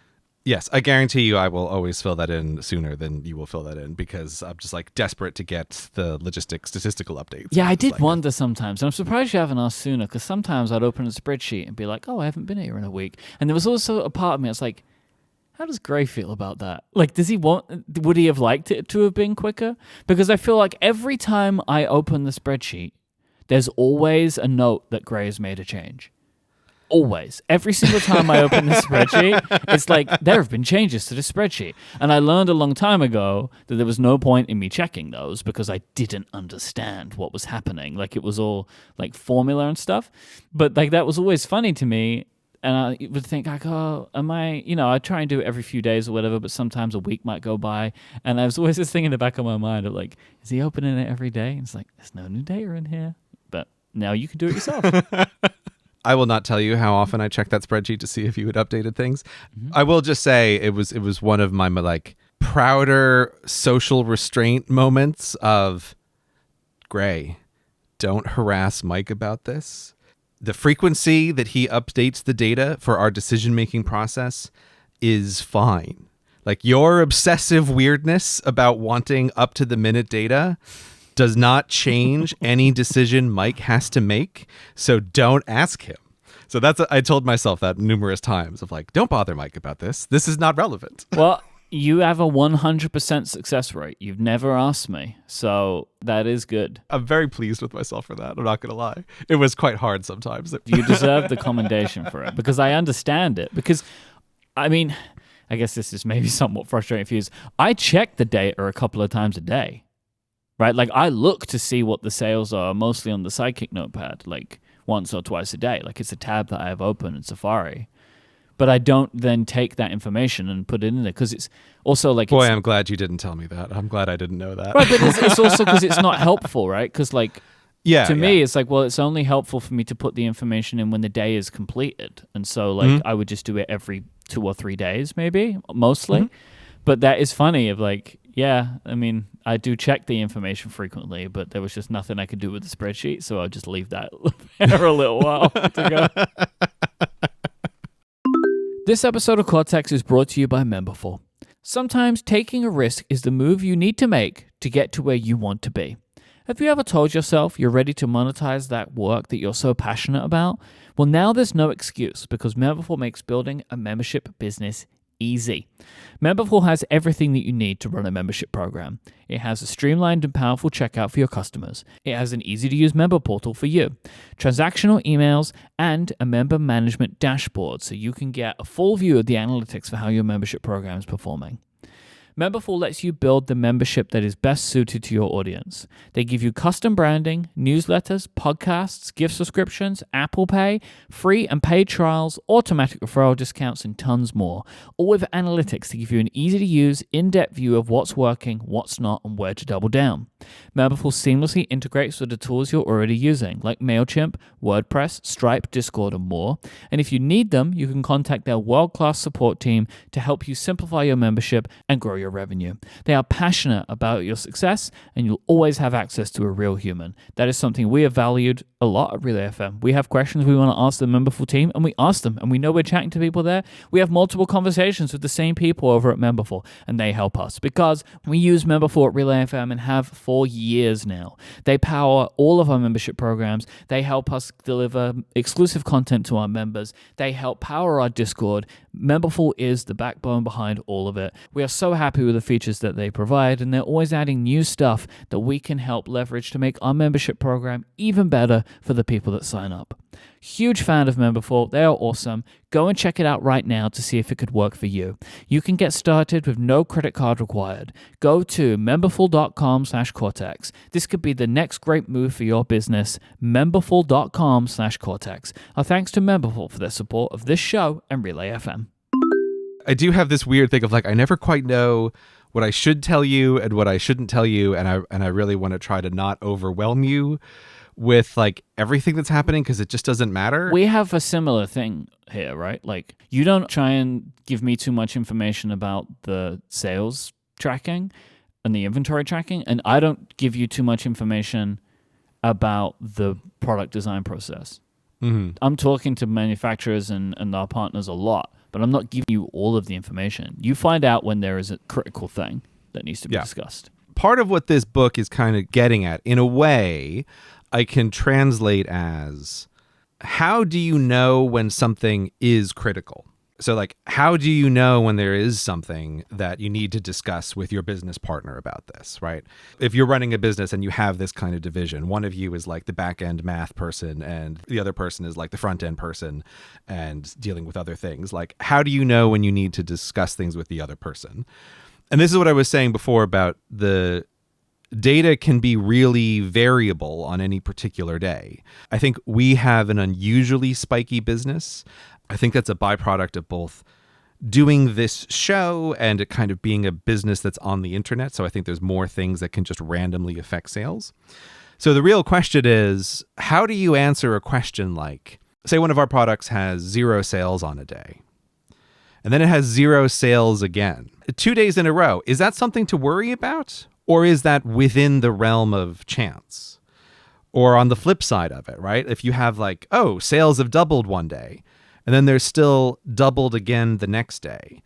Yes, I guarantee you I will always fill that in sooner than you will fill that in because I'm just like desperate to get the statistical updates. Yeah, I did wonder sometimes. And I'm surprised you haven't asked sooner because sometimes I'd open a spreadsheet and be like, oh, I haven't been here in a week. And there was also a part of me that's like, how does Gray feel about that? Like, would he have liked it to have been quicker? Because I feel like every time I open the spreadsheet, there's always a note that Gray has made a change. Always. Every single time I open the spreadsheet, it's like, there have been changes to the spreadsheet. And I learned a long time ago that there was no point in me checking those because I didn't understand what was happening. Like, it was all, like, formula and stuff. But, like, that was always funny to me. And I would think, like, oh, am I, I try and do it every few days or whatever, but sometimes a week might go by. And there's always this thing in the back of my mind of like, is he opening it every day? And it's like, there's no new data in here. But now you can do it yourself. I will not tell you how often I check that spreadsheet to see if you had updated things. I will just say it was one of my like prouder social restraint moments of Gray, don't harass Myke about this. The frequency that he updates the data for our decision-making process is fine. Like, your obsessive weirdness about wanting up-to-the-minute data does not change any decision Myke has to make, so don't ask him. So I told myself that numerous times of like, don't bother Myke about this. This is not relevant. Well, you have a 100% success rate. You've never asked me, so that is good. I'm very pleased with myself for that. I'm not going to lie. It was quite hard sometimes. You deserve the commendation for it, because I understand it. Because, I mean, I guess this is maybe somewhat frustrating for you. I check the data a couple of times a day, right? Like, I look to see what the sales are mostly on the Sidekick notepad, like once or twice a day. Like, it's a tab that I have open in Safari. But I don't then take that information and put it in there, because it's also like... Boy, I'm glad you didn't tell me that. I'm glad I didn't know that. Right, but it's also because it's not helpful, right? Because like, to me, it's like, well, it's only helpful for me to put the information in when the day is completed. And so like, I would just do it every 2 or 3 days, maybe, mostly. But that is funny of like, yeah, I mean, I do check the information frequently, but there was just nothing I could do with the spreadsheet, so I'll just leave that for a little while to go. This episode of Cortex is brought to you by Memberful. Sometimes taking a risk is the move you need to make to get to where you want to be. Have you ever told yourself you're ready to monetize that work that you're so passionate about? Well, now there's no excuse, because Memberful makes building a membership business easy. Memberful has everything that you need to run a membership program. It has a streamlined and powerful checkout for your customers. It has an easy-to-use member portal for you, transactional emails, and a member management dashboard so you can get a full view of the analytics for how your membership program is performing. Memberful lets you build the membership that is best suited to your audience. They give you custom branding, newsletters, podcasts, gift subscriptions, Apple Pay, free and paid trials, automatic referral discounts, and tons more, all with analytics to give you an easy-to-use, in-depth view of what's working, what's not, and where to double down. Memberful seamlessly integrates with the tools you're already using, like MailChimp, WordPress, Stripe, Discord, and more. And if you need them, you can contact their world-class support team to help you simplify your membership and grow your revenue. They are passionate about your success, and you'll always have access to a real human. That is something we have valued a lot at Relay FM. We have questions we want to ask the Memberful team, and we ask them, and we know we're chatting to people there. We have multiple conversations with the same people over at Memberful, and they help us because we use Memberful at Relay FM and have for years now. They power all of our membership programs. They help us deliver exclusive content to our members. They help power our Discord. Memberful is the backbone behind all of it. We are so happy with the features that they provide, and they're always adding new stuff that we can help leverage to make our membership program even better for the people that sign up. Huge fan of Memberful. They are awesome. Go and check it out right now to see if it could work for you. You can get started with no credit card required. Go to memberful.com/Cortex. This could be the next great move for your business. Memberful.com/Cortex. Our thanks to Memberful for their support of this show and Relay FM. I do have this weird thing of like, I never quite know what I should tell you and what I shouldn't tell you, and I really want to try to not overwhelm you with like everything that's happening, because it just doesn't matter. We have a similar thing here, right? Like, you don't try and give me too much information about the sales tracking and the inventory tracking, and I don't give you too much information about the product design process. I'm talking to manufacturers and our partners a lot, but I'm not giving you all of the information. You find out when there is a critical thing that needs to be discussed. Part of what this book is kind of getting at, in a way, I can translate as, how do you know when something is critical? So like, how do you know when there is something that you need to discuss with your business partner about this, right? If you're running a business and you have this kind of division, one of you is like the back end math person and the other person is like the front end person and dealing with other things. Like, how do you know when you need to discuss things with the other person? And this is what I was saying before about the data can be really variable on any particular day. I think we have an unusually spiky business. I think that's a byproduct of both doing this show and it kind of being a business that's on the internet. So I think there's more things that can just randomly affect sales. So the real question is, how do you answer a question like, say one of our products has 0 sales on a day, and then it has 0 sales again, 2 days in a row? Is that something to worry about? Or is that within the realm of chance? Or on the flip side of it, right? If you have like, oh, sales have doubled one day, and then they're still doubled again the next day,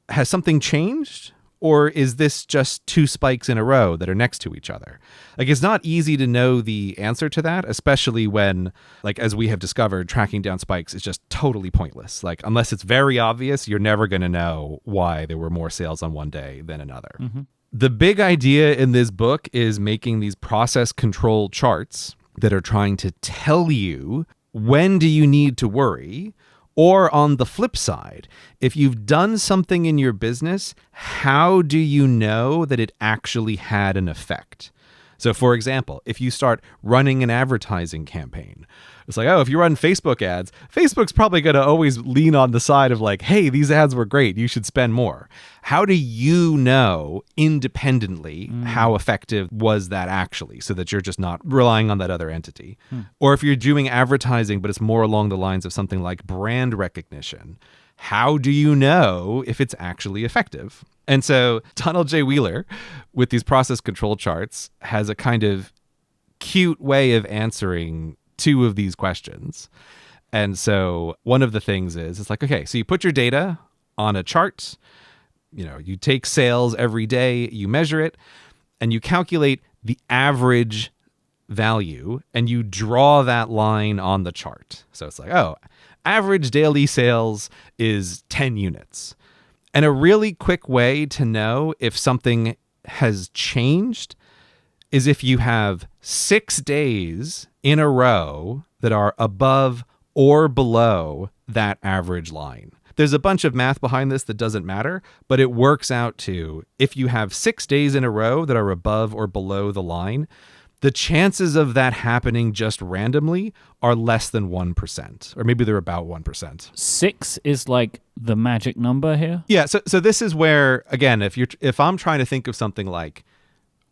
has something changed? Or is this just 2 spikes in a row that are next to each other? Like, it's not easy to know the answer to that, especially when, like, as we have discovered, tracking down spikes is just totally pointless. Like, unless it's very obvious, you're never going to know why there were more sales on one day than another. Mm-hmm. The big idea in this book is making these process control charts that are trying to tell you when do you need to worry. Or on the flip side, if you've done something in your business, how do you know that it actually had an effect? So for example, if you start running an advertising campaign, it's like, oh, if you run Facebook ads, Facebook's probably going to always lean on the side of like, hey, these ads were great, you should spend more. How do you know independently how effective was that actually, so that you're just not relying on that other entity? Or if you're doing advertising, but it's more along the lines of something like brand recognition, how do you know if it's actually effective? And so Donald J. Wheeler, with these process control charts, has a kind of cute way of answering 2 of these questions. And so one of the things is, it's like, okay, so you put your data on a chart, you take sales every day, you measure it, and you calculate the average value, and you draw that line on the chart. So it's like, oh, average daily sales is 10 units. And a really quick way to know if something has changed is if you have 6 days in a row that are above or below that average line. There's a bunch of math behind this that doesn't matter, but it works out to, if you have 6 days in a row that are above or below the line, the chances of that happening just randomly are less than 1%, or maybe they're about 1%. 6 is like the magic number here? Yeah, so this is where, again, if I'm trying to think of something like,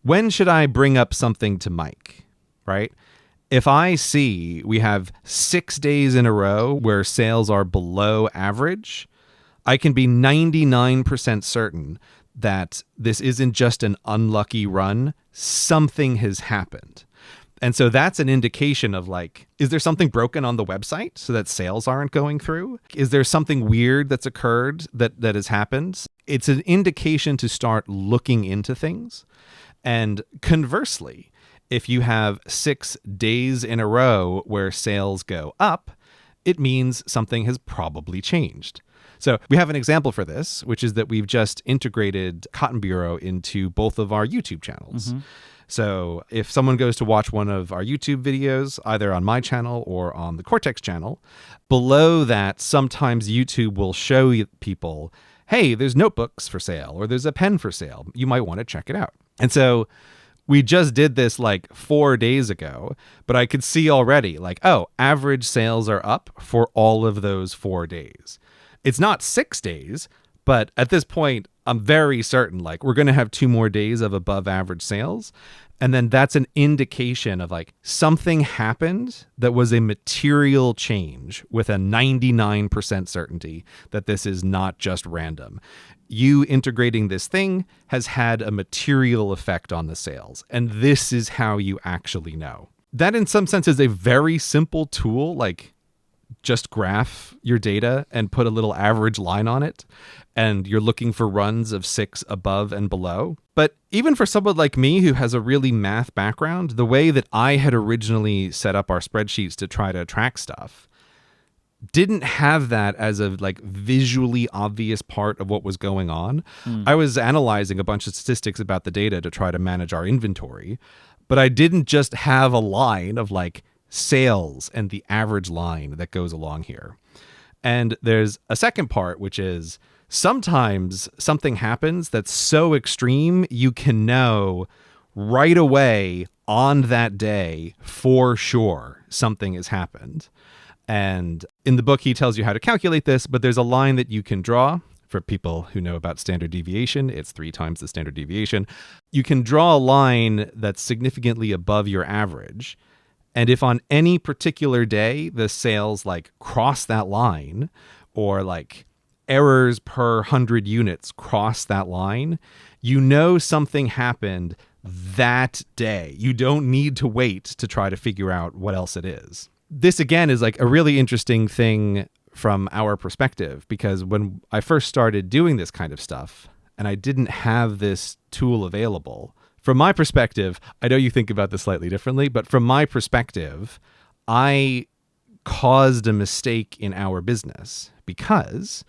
when should I bring up something to Myke, right? If I see we have 6 days in a row where sales are below average, I can be 99% certain that this isn't just an unlucky run. Something has happened. And so that's an indication of like, is there something broken on the website so that sales aren't going through? Is there something weird that's occurred that has happened? It's an indication to start looking into things. And conversely, if you have 6 days in a row where sales go up, it means something has probably changed. So we have an example for this, which is that we've just integrated Cotton Bureau into both of our YouTube channels. Mm-hmm. So if someone goes to watch one of our YouTube videos, either on my channel or on the Cortex channel, below that, sometimes YouTube will show people, hey, there's notebooks for sale, or there's a pen for sale. You might want to check it out. And so we just did this like 4 days ago, but I could see already like, oh, average sales are up for all of those 4 days. It's not 6 days, but at this point, I'm very certain like we're going to have 2 more days of above average sales. And then that's an indication of like something happened that was a material change with a 99% certainty that this is not just random. You integrating this thing has had a material effect on the sales. And this is how you actually know. That in some sense is a very simple tool, like just graph your data and put a little average line on it, and you're looking for runs of 6 above and below. But even for someone like me who has a really math background, the way that I had originally set up our spreadsheets to try to track stuff didn't have that as a like visually obvious part of what was going on. I was analyzing a bunch of statistics about the data to try to manage our inventory, but I didn't just have a line of like sales and the average line that goes along here. And there's a second part, which is sometimes something happens that's so extreme you can know right away on that day for sure something has happened. And in the book, he tells you how to calculate this, but there's a line that you can draw. For people who know about standard deviation, it's 3 times the standard deviation. You can draw a line that's significantly above your average. And if on any particular day, the sales like cross that line, or like errors per 100 units cross that line, you know something happened that day. You don't need to wait to try to figure out what else it is. This again is like a really interesting thing from our perspective, because when I first started doing this kind of stuff and I didn't have this tool available, from my perspective, I know you think about this slightly differently, but from my perspective, I caused a mistake in our business because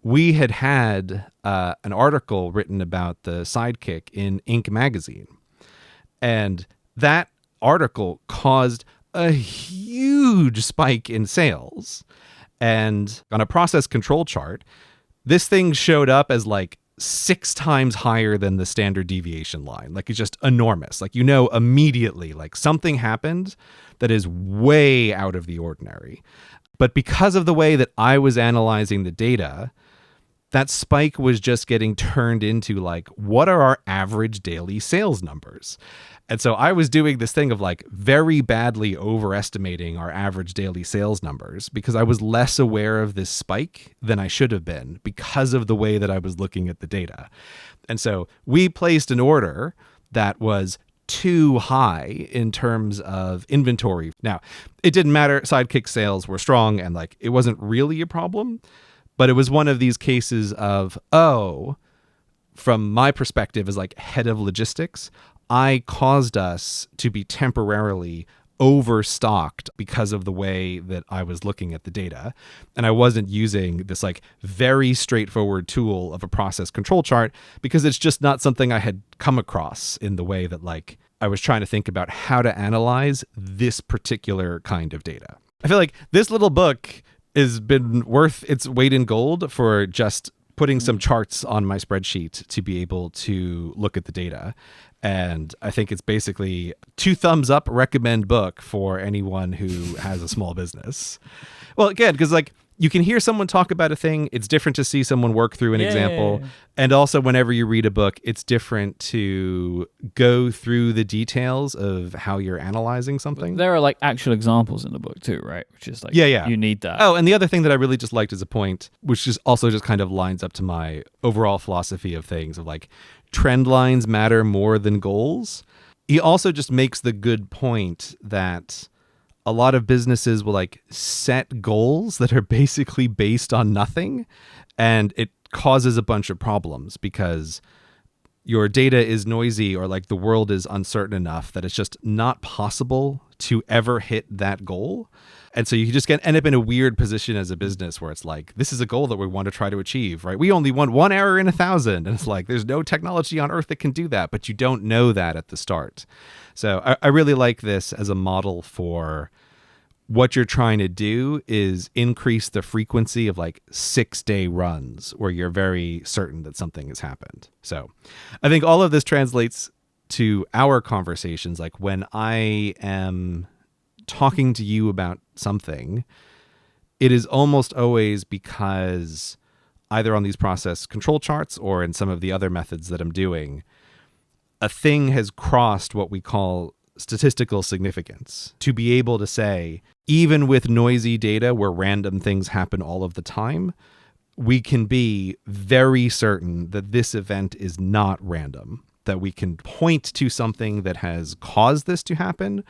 we had an article written about the Sidekick in Inc. magazine. And that article caused a huge spike in sales. And on a process control chart, this thing showed up as like 6 times higher than the standard deviation line. Like it's just enormous. Like, you know, immediately, like something happened that is way out of the ordinary. But because of the way that I was analyzing the data, that spike was just getting turned into like, what are our average daily sales numbers? And so I was doing this thing of like very badly overestimating our average daily sales numbers because I was less aware of this spike than I should have been because of the way that I was looking at the data. And so we placed an order that was too high in terms of inventory. Now, it didn't matter. Sidekick sales were strong and like it wasn't really a problem, but it was one of these cases of, from my perspective as like head of logistics, I caused us to be temporarily overstocked because of the way that I was looking at the data. And I wasn't using this like very straightforward tool of a process control chart because it's just not something I had come across in the way that like I was trying to think about how to analyze this particular kind of data. I feel like this little book has been worth its weight in gold for just putting some charts on my spreadsheet to be able to look at the data. And I think it's basically 2 thumbs up recommend book for anyone who has a small business. Well, again, because like you can hear someone talk about a thing. It's different to see someone work through an example. And also whenever you read a book, it's different to go through the details of how you're analyzing something. There are like actual examples in the book too, right? Which is like, you need that. Oh, and the other thing that I really just liked as a point, which just also just kind of lines up to my overall philosophy of things of like trend lines matter more than goals. He also just makes the good point that a lot of businesses will like set goals that are basically based on nothing, and it causes a bunch of problems because your data is noisy or like the world is uncertain enough that it's just not possible to ever hit that goal. And so you just end up in a weird position as a business where it's like, this is a goal that we want to try to achieve, right? We only want 1 error in 1,000. And it's like, there's no technology on earth that can do that, but you don't know that at the start. So I really like this as a model for what you're trying to do is increase the frequency of like 6-day runs where you're very certain that something has happened. So I think all of this translates to our conversations. Like when I am talking to you about something, it is almost always because either on these process control charts or in some of the other methods that I'm doing, a thing has crossed what we call statistical significance. To be able to say, even with noisy data where random things happen all of the time, we can be very certain that this event is not random, that we can point to something that has caused this to happen,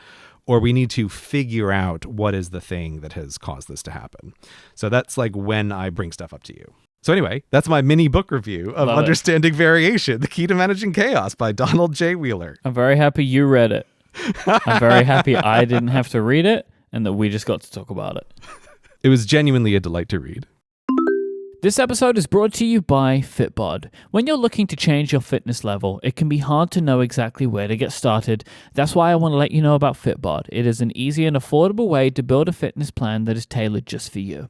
or we need to figure out what is the thing that has caused this to happen. So that's like when I bring stuff up to you. So anyway, that's my mini book review of Understanding Variation, The Key to Managing Chaos by Donald J. Wheeler. I'm very happy you read it. I'm very happy I didn't have to read it and that we just got to talk about it. It was genuinely a delight to read. This episode is brought to you by Fitbod. When you're looking to change your fitness level, it can be hard to know exactly where to get started. That's why I want to let you know about Fitbod. It is an easy and affordable way to build a fitness plan that is tailored just for you.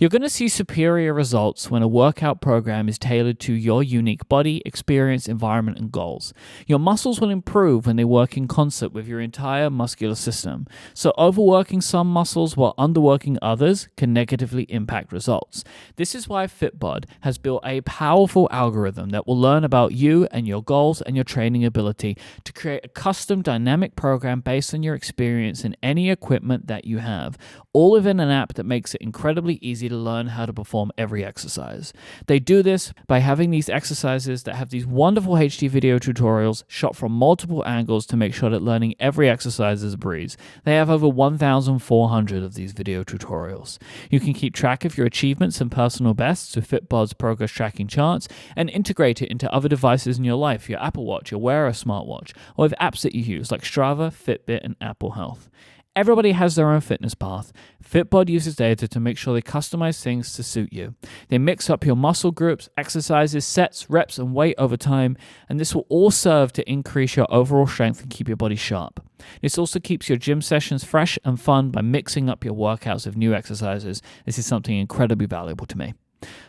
You're going to see superior results when a workout program is tailored to your unique body, experience, environment, and goals. Your muscles will improve when they work in concert with your entire muscular system. So overworking some muscles while underworking others can negatively impact results. This is why Fitbod has built a powerful algorithm that will learn about you and your goals and your training ability to create a custom dynamic program based on your experience and any equipment that you have, all within an app that makes it incredibly easy to learn how to perform every exercise. They do this by having these exercises that have these wonderful HD video tutorials shot from multiple angles to make sure that learning every exercise is a breeze. They have over 1,400 of these video tutorials. You can keep track of your achievements and personal bests with Fitbod's progress tracking charts and integrate it into other devices in your life, your Apple Watch, your Wear, smartwatch, or with apps that you use like Strava, Fitbit, and Apple Health. Everybody has their own fitness path. Fitbod uses data to make sure they customize things to suit you. They mix up your muscle groups, exercises, sets, reps, and weight over time, and this will all serve to increase your overall strength and keep your body sharp. This also keeps your gym sessions fresh and fun by mixing up your workouts with new exercises. This is something incredibly valuable to me.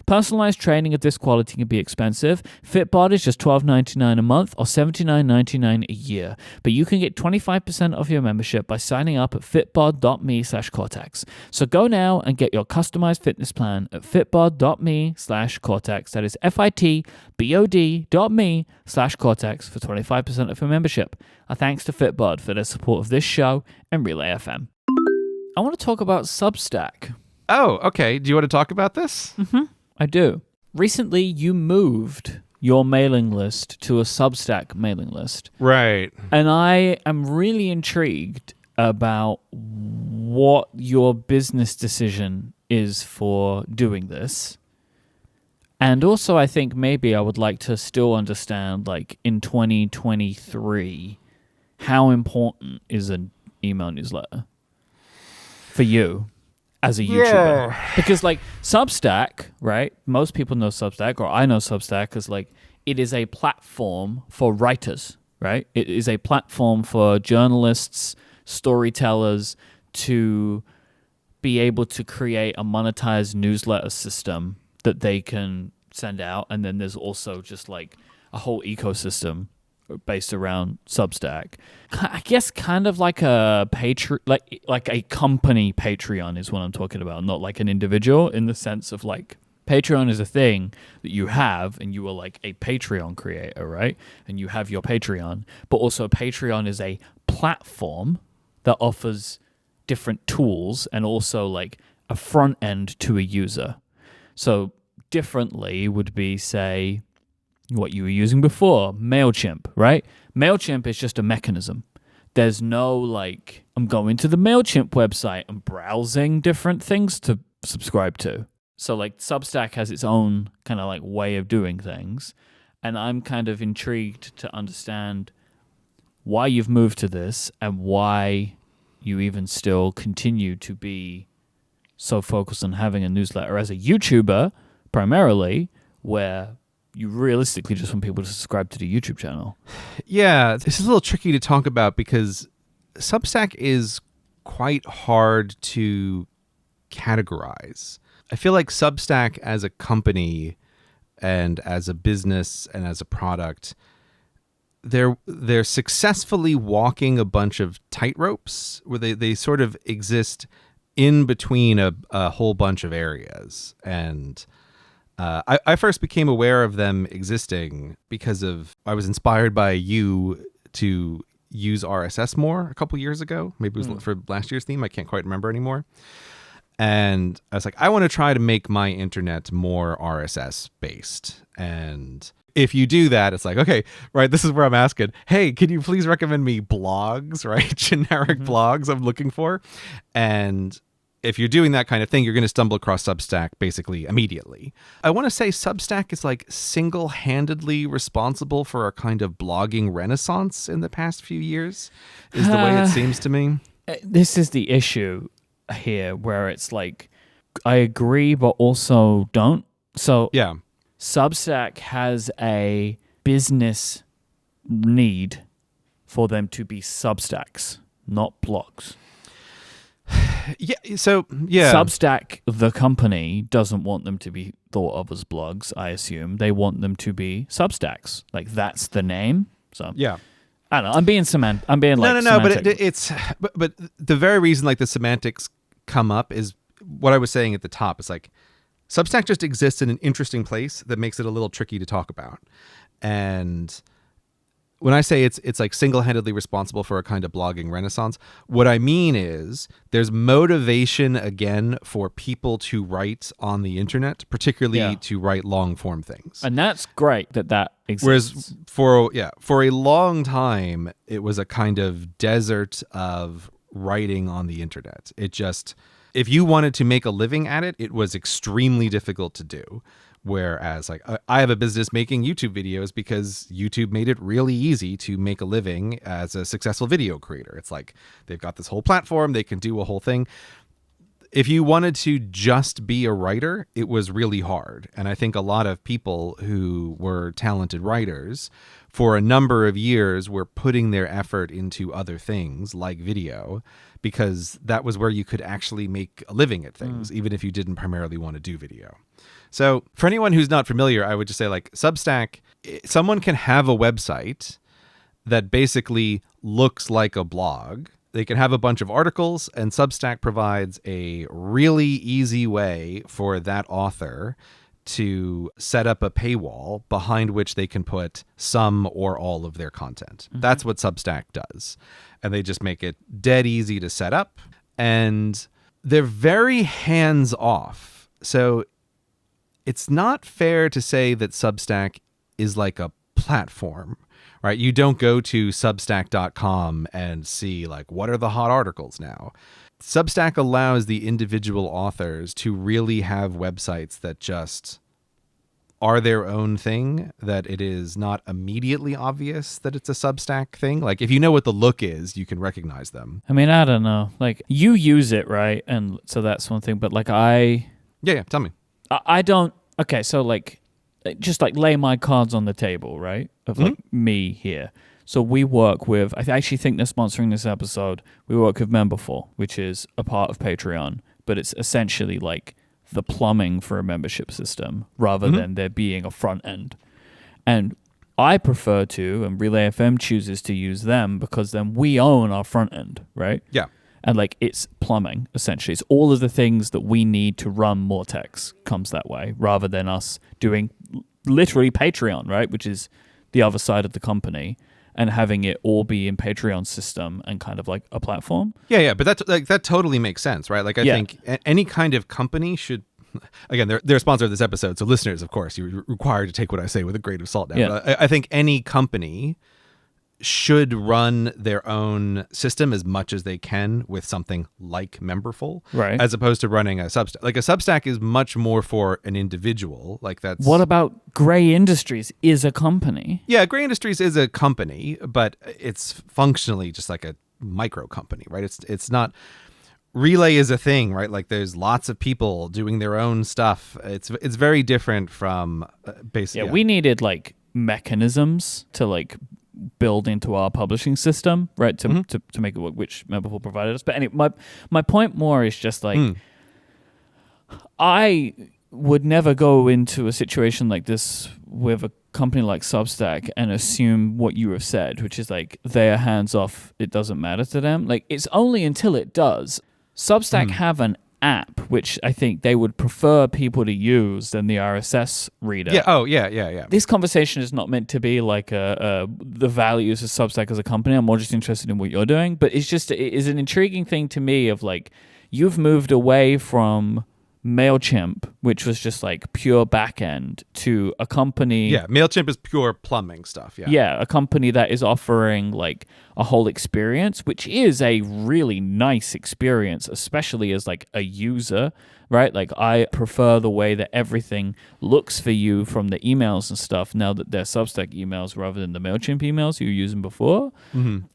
Personalized training of this quality can be expensive. Fitbod is just $12.99 a month or $79.99 a year, but you can get 25% off your membership by signing up at fitbod.me/Cortex. So go now and get your customized fitness plan at fitbod.me/Cortex. That is fitbod.me/Cortex for 25% off your membership. A thanks to Fitbod for their support of this show and Relay FM. I want to talk about Substack. Oh, okay. Do you want to talk about this? I do. Recently, you moved your mailing list to a Substack mailing list. Right. And I am really intrigued about what your business decision is for doing this. And also, I think maybe I would like to still understand, like, in 2023, how important is an email newsletter for you as a YouTuber? Yeah. Because, like, Substack, right? Most people know Substack, or I know Substack, because, like, it is a platform for writers, right? It is a platform for journalists, storytellers to be able to create a monetized newsletter system that they can send out. And then there's also just, like, a whole ecosystem based around Substack. I guess kind of like a like a company Patreon is what I'm talking about, not like an individual, in the sense of, like, Patreon is a thing that you have and you are like a Patreon creator, right? And you have your Patreon, but also Patreon is a platform that offers different tools and also, like, a front end to a user. So differently would be, say, what you were using before, MailChimp, right? MailChimp is just a mechanism. There's no, like, I'm going to the MailChimp website and browsing different things to subscribe to. So, like, Substack has its own kind of, like, way of doing things. And I'm kind of intrigued to understand why you've moved to this and why you even still continue to be so focused on having a newsletter as a YouTuber, primarily, where you realistically just want people to subscribe to the YouTube channel. Yeah, this is a little tricky to talk about because Substack is quite hard to categorize. I feel like Substack as a company and as a business and as a product, they're successfully walking a bunch of tightropes where they sort of exist in between a whole bunch of areas. And I first became aware of them existing because I was inspired by you to use RSS more a couple years ago. Maybe it was for last year's theme. I can't quite remember anymore. And I was like, I want to try to make my internet more RSS based. And if you do that, it's like, okay, right, this is where I'm asking, hey, can you please recommend me blogs, right? Generic blogs I'm looking for. And if you're doing that kind of thing, you're going to stumble across Substack basically immediately. I want to say Substack is, like, single-handedly responsible for a kind of blogging renaissance in the past few years, is the way it seems to me. This is the issue here, where it's like, I agree, but also don't. So yeah, Substack has a business need for them to be Substacks, not blogs. Yeah. So yeah. Substack, the company, doesn't want them to be thought of as blogs, I assume. They want them to be Substacks. Like, that's the name. So Yeah. I don't know. I'm being like No. But semantic. but the very reason like the semantics come up is what I was saying at the top. It's like Substack just exists in an interesting place that makes it a little tricky to talk about. And when I say it's like single-handedly responsible for a kind of blogging renaissance, what I mean is there's motivation again for people to write on the internet, particularly to write long-form things. And that's great that exists. Whereas for a long time, it was a kind of desert of writing on the internet. It just, if you wanted to make a living at it, it was extremely difficult to do. Whereas like I have a business making YouTube videos because YouTube made it really easy to make a living as a successful video creator. It's like they've got this whole platform, they can do a whole thing. If you wanted to just be a writer, it was really hard. And I think a lot of people who were talented writers for a number of years were putting their effort into other things like video, because that was where you could actually make a living at things, even if you didn't primarily want to do video. So for anyone who's not familiar, I would just say like Substack, someone can have a website that basically looks like a blog. They can have a bunch of articles, and Substack provides a really easy way for that author to set up a paywall behind which they can put some or all of their content. Mm-hmm. That's what Substack does. And they just make it dead easy to set up. And they're very hands-off. So it's not fair to say that Substack is like a platform, right? You don't go to substack.com and see like, what are the hot articles now? Substack allows the individual authors to really have websites that just are their own thing, that it is not immediately obvious that it's a Substack thing. Like if you know what the look is, you can recognize them. I mean, I don't know. Like you use it, right? And so that's one thing, but like Yeah, tell me. I don't. Okay, so like, just like lay my cards on the table, right? Of like me here. So we work with, I actually think they're sponsoring this episode. We work with Memberful, which is a part of Patreon, but it's essentially like the plumbing for a membership system rather than there being a front end. And I prefer to, and Relay FM chooses to use them because then we own our front end, right? Yeah. And like it's plumbing, essentially. It's all of the things that we need to run Mortex comes that way, rather than us doing literally Patreon, right? Which is the other side of the company, and having it all be in Patreon system and kind of like a platform. Yeah. But that totally makes sense, right? Like I think any kind of company should, again, they're a sponsor of this episode. So listeners, of course, you're required to take what I say with a grain of salt now. Yeah. But I think any company should run their own system as much as they can with something like Memberful, right? As opposed to running a Substack. Like a Substack is much more for an individual. Like that's. What about Grey Industries is a company? Yeah, Grey Industries is a company, but it's functionally just like a micro company, right? It's not. Relay is a thing, right? Like there's lots of people doing their own stuff. It's very different from basically. Yeah, we needed like mechanisms to like build into our publishing system, right? To make it work, which Memberful provided us. But anyway, my point more is just like I would never go into a situation like this with a company like Substack and assume what you have said, which is like they are hands off, it doesn't matter to them. Like it's only until it does. Substack have an app, which I think they would prefer people to use than the RSS reader. Yeah. Oh, yeah. This conversation is not meant to be like the values of Substack as a company. I'm more just interested in what you're doing. But it is an intriguing thing to me of like, you've moved away from MailChimp, which was just like pure backend, to a company. Yeah, MailChimp is pure plumbing stuff. Yeah. Yeah, a company that is offering like a whole experience, which is a really nice experience, especially as like a user, right? Like I prefer the way that everything looks for you from the emails and stuff now that they're Substack emails rather than the MailChimp emails you were using before.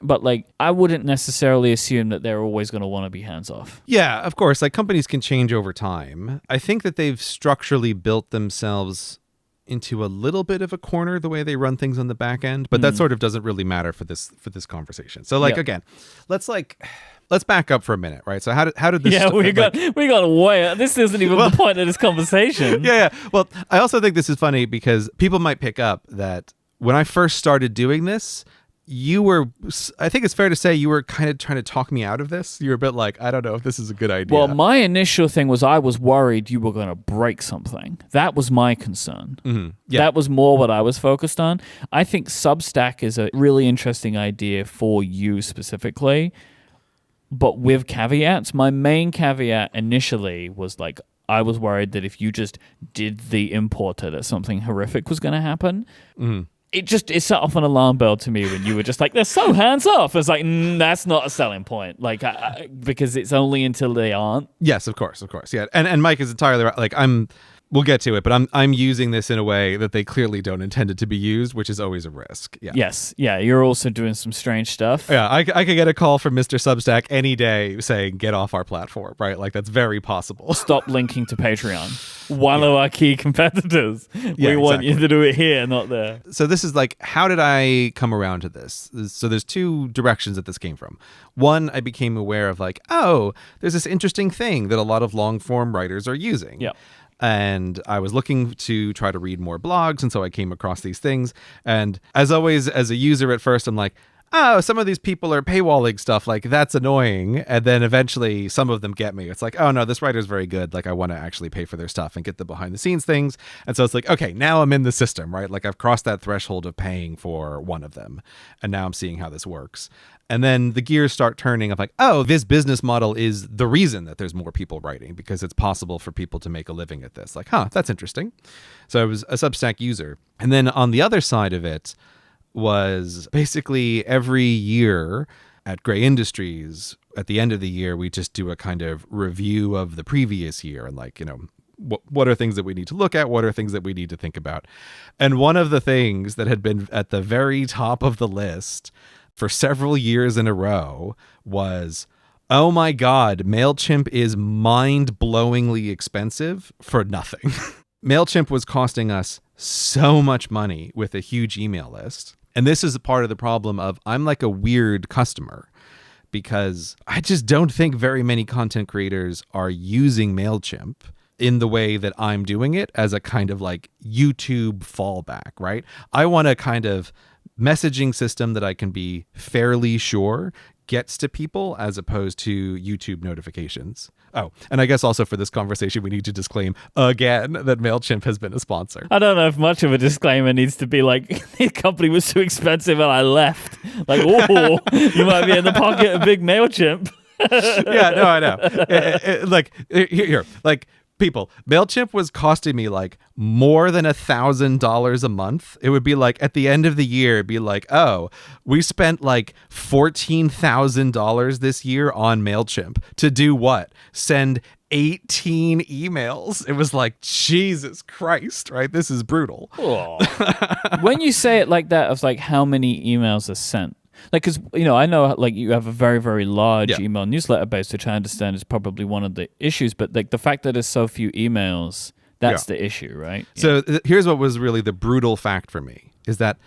But like I wouldn't necessarily assume that they're always going to want to be hands off. Yeah, of course. Like companies can change over time. I think that they've structurally built themselves into a little bit of a corner the way they run things on the back end, but that sort of doesn't really matter for this conversation. So like again, let's like let's back up for a minute, right? So how did this? Yeah, we got way. This isn't even the point of this conversation. Yeah. Well, I also think this is funny because people might pick up that when I first started doing this, I think it's fair to say you were kind of trying to talk me out of this. You were a bit like, I don't know if this is a good idea. Well, my initial thing was I was worried you were going to break something. That was my concern. Mm-hmm. Yeah. That was more what I was focused on. I think Substack is a really interesting idea for you specifically, but with caveats. My main caveat initially was like, I was worried that if you just did the importer, that something horrific was going to happen. Mm-hmm. It set off an alarm bell to me when you were just like, they're so hands off. It's like, that's not a selling point. Like, because it's only until they aren't. Yes, of course. Yeah. And Myke is entirely right. Like, we'll get to it, but I'm using this in a way that they clearly don't intend it to be used, which is always a risk. Yeah. Yes. Yeah. You're also doing some strange stuff. Yeah. I could get a call from Mr. Substack any day saying, get off our platform, right? Like, that's very possible. Stop linking to Patreon. One of our key competitors. We want you to do it here, not there. So this is like, how did I come around to this? So there's two directions that this came from. One, I became aware of like, oh, there's this interesting thing that a lot of long form writers are using. Yeah. And I was looking to try to read more blogs, and so I came across these things. And as always, as a user at first, I'm like, oh, some of these people are paywalling stuff. Like, that's annoying. And then eventually some of them get me. It's like, oh, no, this writer's very good. Like, I want to actually pay for their stuff and get the behind the scenes things. And so it's like, okay, now I'm in the system, right? Like, I've crossed that threshold of paying for one of them. And now I'm seeing how this works. And then the gears start turning of like, oh, this business model is the reason that there's more people writing, because it's possible for people to make a living at this. Like, that's interesting. So I was a Substack user. And then on the other side of it was basically every year at Grey Industries, at the end of the year, we just do a kind of review of the previous year and like, what are things that we need to look at? What are things that we need to think about? And one of the things that had been at the very top of the list for several years in a row was, oh my God, MailChimp is mind-blowingly expensive for nothing. MailChimp was costing us so much money with a huge email list. And this is a part of the problem of I'm like a weird customer because I just don't think very many content creators are using MailChimp in the way that I'm doing it as a kind of like YouTube fallback, right? I want a kind of messaging system that I can be fairly sure gets to people as opposed to YouTube notifications. Oh, and I guess also for this conversation, we need to disclaim again that MailChimp has been a sponsor. I don't know if much of a disclaimer needs to be like, the company was too expensive and I left. Like, oh, you might be in the pocket of big MailChimp. Yeah, no, I know. Like, here, like, people, MailChimp was costing me like more than $1,000 a month. It would be like at the end of the year, it'd be like, oh, we spent like $14,000 this year on MailChimp to do what? Send 18 emails. It was like, Jesus Christ, right? This is brutal. When you say it like that, of like how many emails are sent, like, because, I know, like, you have a very, very large email newsletter base, which I understand is probably one of the issues, but, like, the fact that there's so few emails, that's the issue, right? So here's what was really the brutal fact for me, is that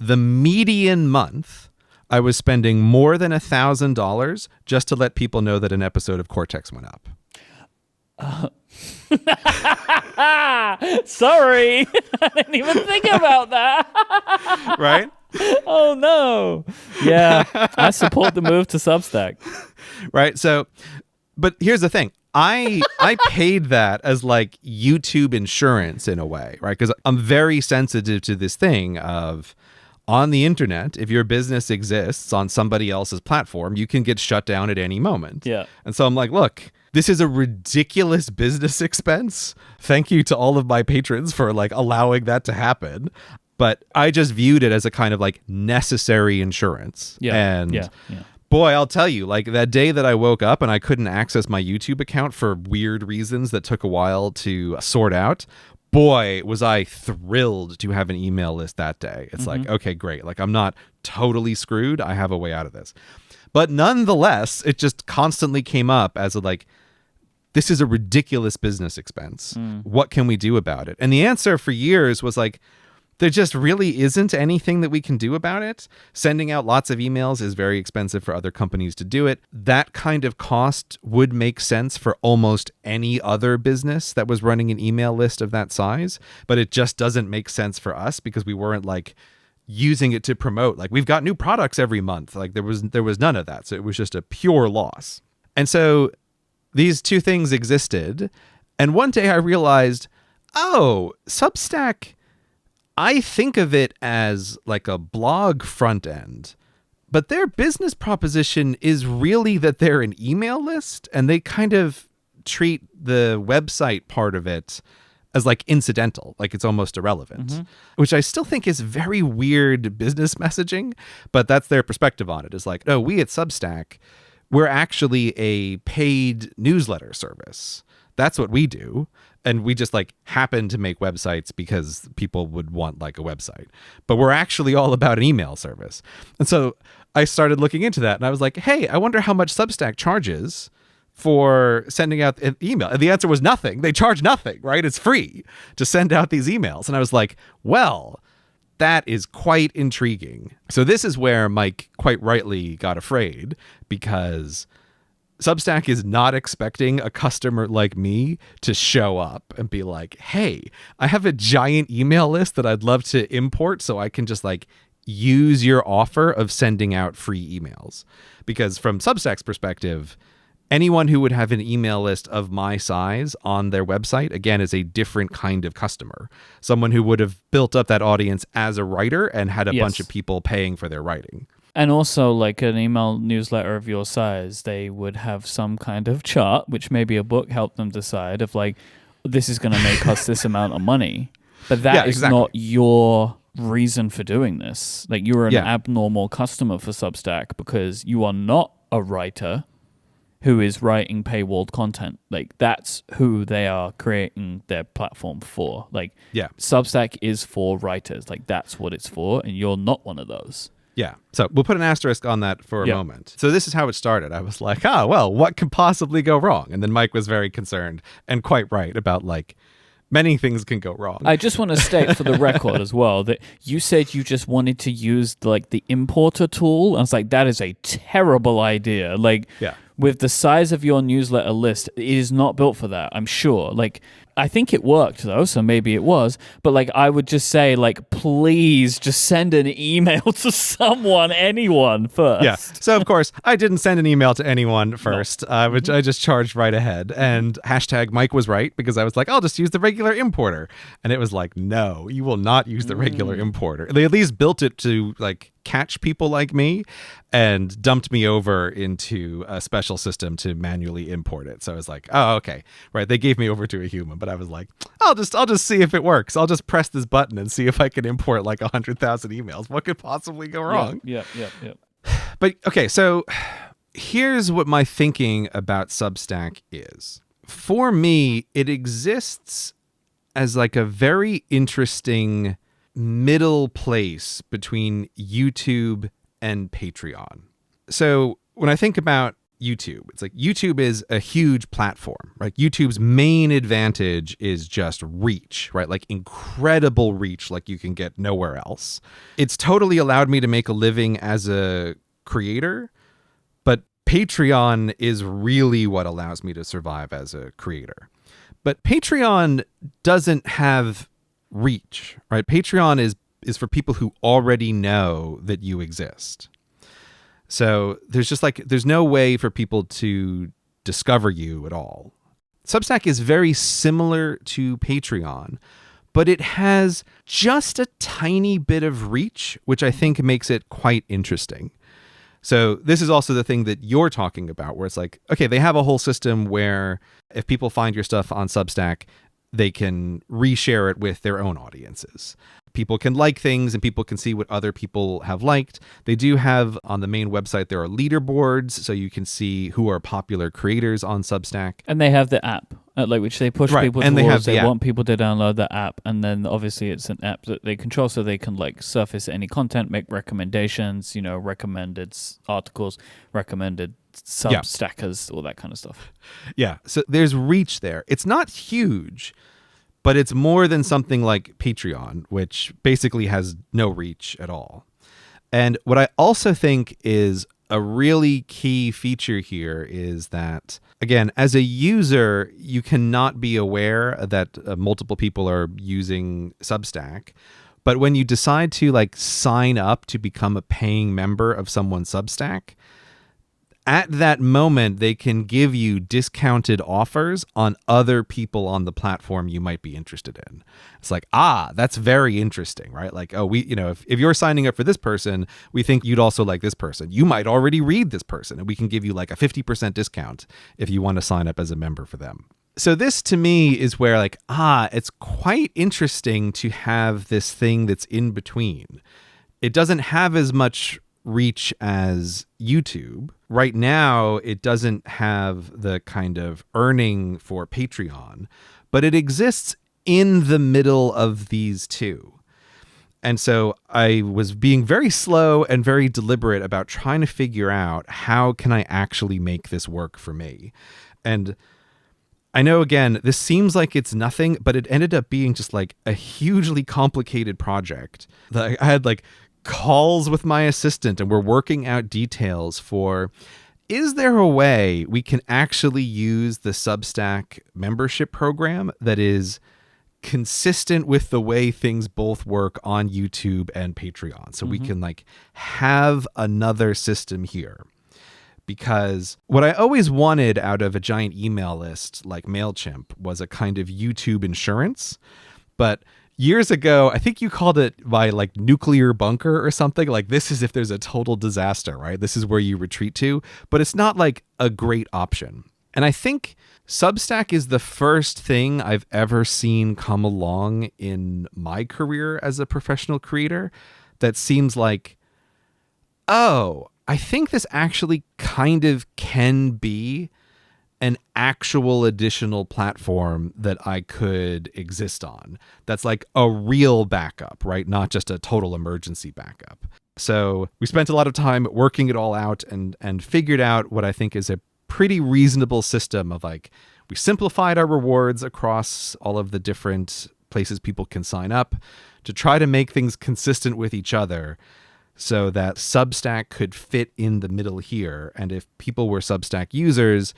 the median month, I was spending more than $1,000 just to let people know that an episode of Cortex went up. Sorry. I didn't even think about that. Right? Oh, no. Yeah, I support the move to Substack. Right? So, but here's the thing. I paid that as like YouTube insurance in a way, right? Because I'm very sensitive to this thing of on the internet, if your business exists on somebody else's platform, you can get shut down at any moment. Yeah. And so I'm like, look, this is a ridiculous business expense. Thank you to all of my patrons for like allowing that to happen. But I just viewed it as a kind of like necessary insurance. Yeah. And boy, I'll tell you, like that day that I woke up and I couldn't access my YouTube account for weird reasons that took a while to sort out. Boy, was I thrilled to have an email list that day. It's like, okay, great. Like I'm not totally screwed. I have a way out of this. But nonetheless, it just constantly came up as a like, this is a ridiculous business expense. What can we do about it? And the answer for years was like, there just really isn't anything that we can do about it. Sending out lots of emails is very expensive for other companies to do it. That kind of cost would make sense for almost any other business that was running an email list of that size, but it just doesn't make sense for us because we weren't like using it to promote. Like, we've got new products every month. Like, there was none of that. So it was just a pure loss. And so these two things existed. And one day I realized, oh, Substack, I think of it as like a blog front end, but their business proposition is really that they're an email list, and they kind of treat the website part of it as like incidental, like it's almost irrelevant, which I still think is very weird business messaging, but that's their perspective on it. Is like, no, we at Substack, we're actually a paid newsletter service. That's what we do. And we just like happen to make websites because people would want like a website, but we're actually all about an email service. And so I started looking into that, and I was like, hey, I wonder how much Substack charges for sending out an email. And the answer was nothing. They charge nothing, right? It's free to send out these emails. And I was like, well, that is quite intriguing. So this is where Myke quite rightly got afraid, because Substack is not expecting a customer like me to show up and be like, hey, I have a giant email list that I'd love to import so I can just like use your offer of sending out free emails. Because from Substack's perspective, anyone who would have an email list of my size on their website, again, is a different kind of customer. Someone who would have built up that audience as a writer and had a bunch of people paying for their writing. And also, like an email newsletter of your size, they would have some kind of chart, which maybe a book helped them decide of like, this is going to make us this amount of money. But that is not your reason for doing this. Like, you're an abnormal customer for Substack because you are not a writer who is writing paywalled content. Like, that's who they are creating their platform for. Like, Substack is for writers. Like, that's what it's for, and you're not one of those. Yeah. So we'll put an asterisk on that for a moment. So this is how it started. I was like, well, what could possibly go wrong? And then Myke was very concerned, and quite right, about like many things can go wrong. I just want to state for the record as well that you said you just wanted to use like the importer tool. I was like, that is a terrible idea. Like, with the size of your newsletter list, it is not built for that, I'm sure. Like, I think it worked though, so maybe it was. But like, I would just say, like, please just send an email to someone, anyone first. Yeah. So of course, I didn't send an email to anyone first, which I just charged right ahead. And hashtag Myke was right, because I was like, I'll just use the regular importer. And it was like, no, you will not use the regular importer. They at least built it to like catch people like me and dumped me over into a special system to manually import it. So I was like, oh, okay. Right. They gave me over to a human, but I was like, I'll just see if it works. I'll just press this button and see if I can import like 100,000 emails. What could possibly go wrong? Yeah. But okay, so here's what my thinking about Substack is. For me, it exists as like a very interesting middle place between YouTube and Patreon. So when I think about YouTube, it's like YouTube is a huge platform, right? YouTube's main advantage is just reach, right? Like incredible reach, like you can get nowhere else. It's totally allowed me to make a living as a creator, but Patreon is really what allows me to survive as a creator. But Patreon doesn't have reach, right? Patreon is for people who already know that you exist. So there's no way for people to discover you at all. Substack is very similar to Patreon, but it has just a tiny bit of reach, which I think makes it quite interesting. So this is also the thing that you're talking about, where it's like, okay, they have a whole system where if people find your stuff on Substack, they can reshare it with their own audiences. People can like things and people can see what other people have liked. They do have on the main website, there are leaderboards, so you can see who are popular creators on Substack. And they have the app, like which they push people and towards. They want people to download the app, and then obviously it's an app that they control, so they can like surface any content, make recommendations, recommended articles, recommended Substackers, all that kind of stuff. Yeah, so there's reach there. It's not huge, but it's more than something like Patreon, which basically has no reach at all. And what I also think is a really key feature here is that, again, as a user, you cannot be aware that multiple people are using Substack. But when you decide to like sign up to become a paying member of someone's Substack, at that moment, they can give you discounted offers on other people on the platform you might be interested in. It's like, that's very interesting, right? Like, if you're signing up for this person, we think you'd also like this person. You might already read this person, and we can give you like a 50% discount if you want to sign up as a member for them. So this to me is where like, it's quite interesting to have this thing that's in between. It doesn't have as much reach as YouTube. Right now, it doesn't have the kind of earning for Patreon, but it exists in the middle of these two. And so I was being very slow and very deliberate about trying to figure out how can I actually make this work for me. And I know, again, this seems like it's nothing, but it ended up being just like a hugely complicated project. I had like calls with my assistant, and we're working out details for, is there a way we can actually use the Substack membership program that is consistent with the way things both work on YouTube and Patreon? So we can like have another system here. Because what I always wanted out of a giant email list like MailChimp was a kind of YouTube insurance. But years ago, I think you called it my like nuclear bunker or something. Like, this is if there's a total disaster, right? This is where you retreat to, but it's not like a great option. And I think Substack is the first thing I've ever seen come along in my career as a professional creator that seems like, I think this actually kind of can be an actual additional platform that I could exist on. That's like a real backup, right? Not just a total emergency backup. So we spent a lot of time working it all out and figured out what I think is a pretty reasonable system of like, we simplified our rewards across all of the different places people can sign up to try to make things consistent with each other, so that Substack could fit in the middle here. And if people were Substack users,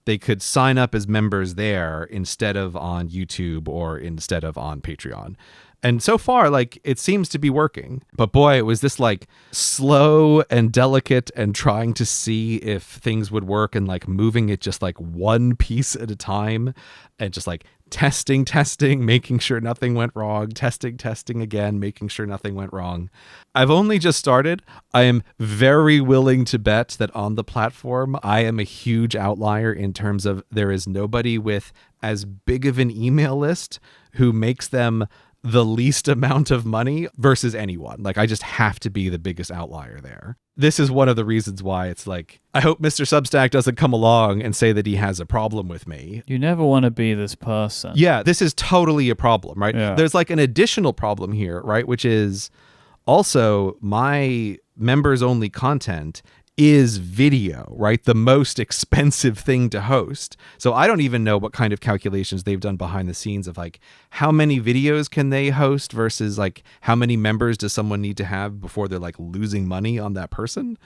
they could sign up as members there instead of on YouTube or instead of on Patreon. And so far, like, it seems to be working. But boy, it was this like slow and delicate and trying to see if things would work and like moving it just like one piece at a time and just like testing, making sure nothing went wrong, testing again, making sure nothing went wrong. I've only just started. I am very willing to bet that on the platform, I am a huge outlier in terms of there is nobody with as big of an email list who makes them the least amount of money versus anyone. Like, I just have to be the biggest outlier there. This is one of the reasons why it's like, I hope Mr. Substack doesn't come along and say that he has a problem with me. You never want to be this person. Yeah, this is totally a problem, right? Yeah. There's like an additional problem here, right? Which is also my members only content is video, right? The most expensive thing to host. So I don't even know what kind of calculations they've done behind the scenes of like, how many videos can they host versus like, how many members does someone need to have before they're like losing money on that person?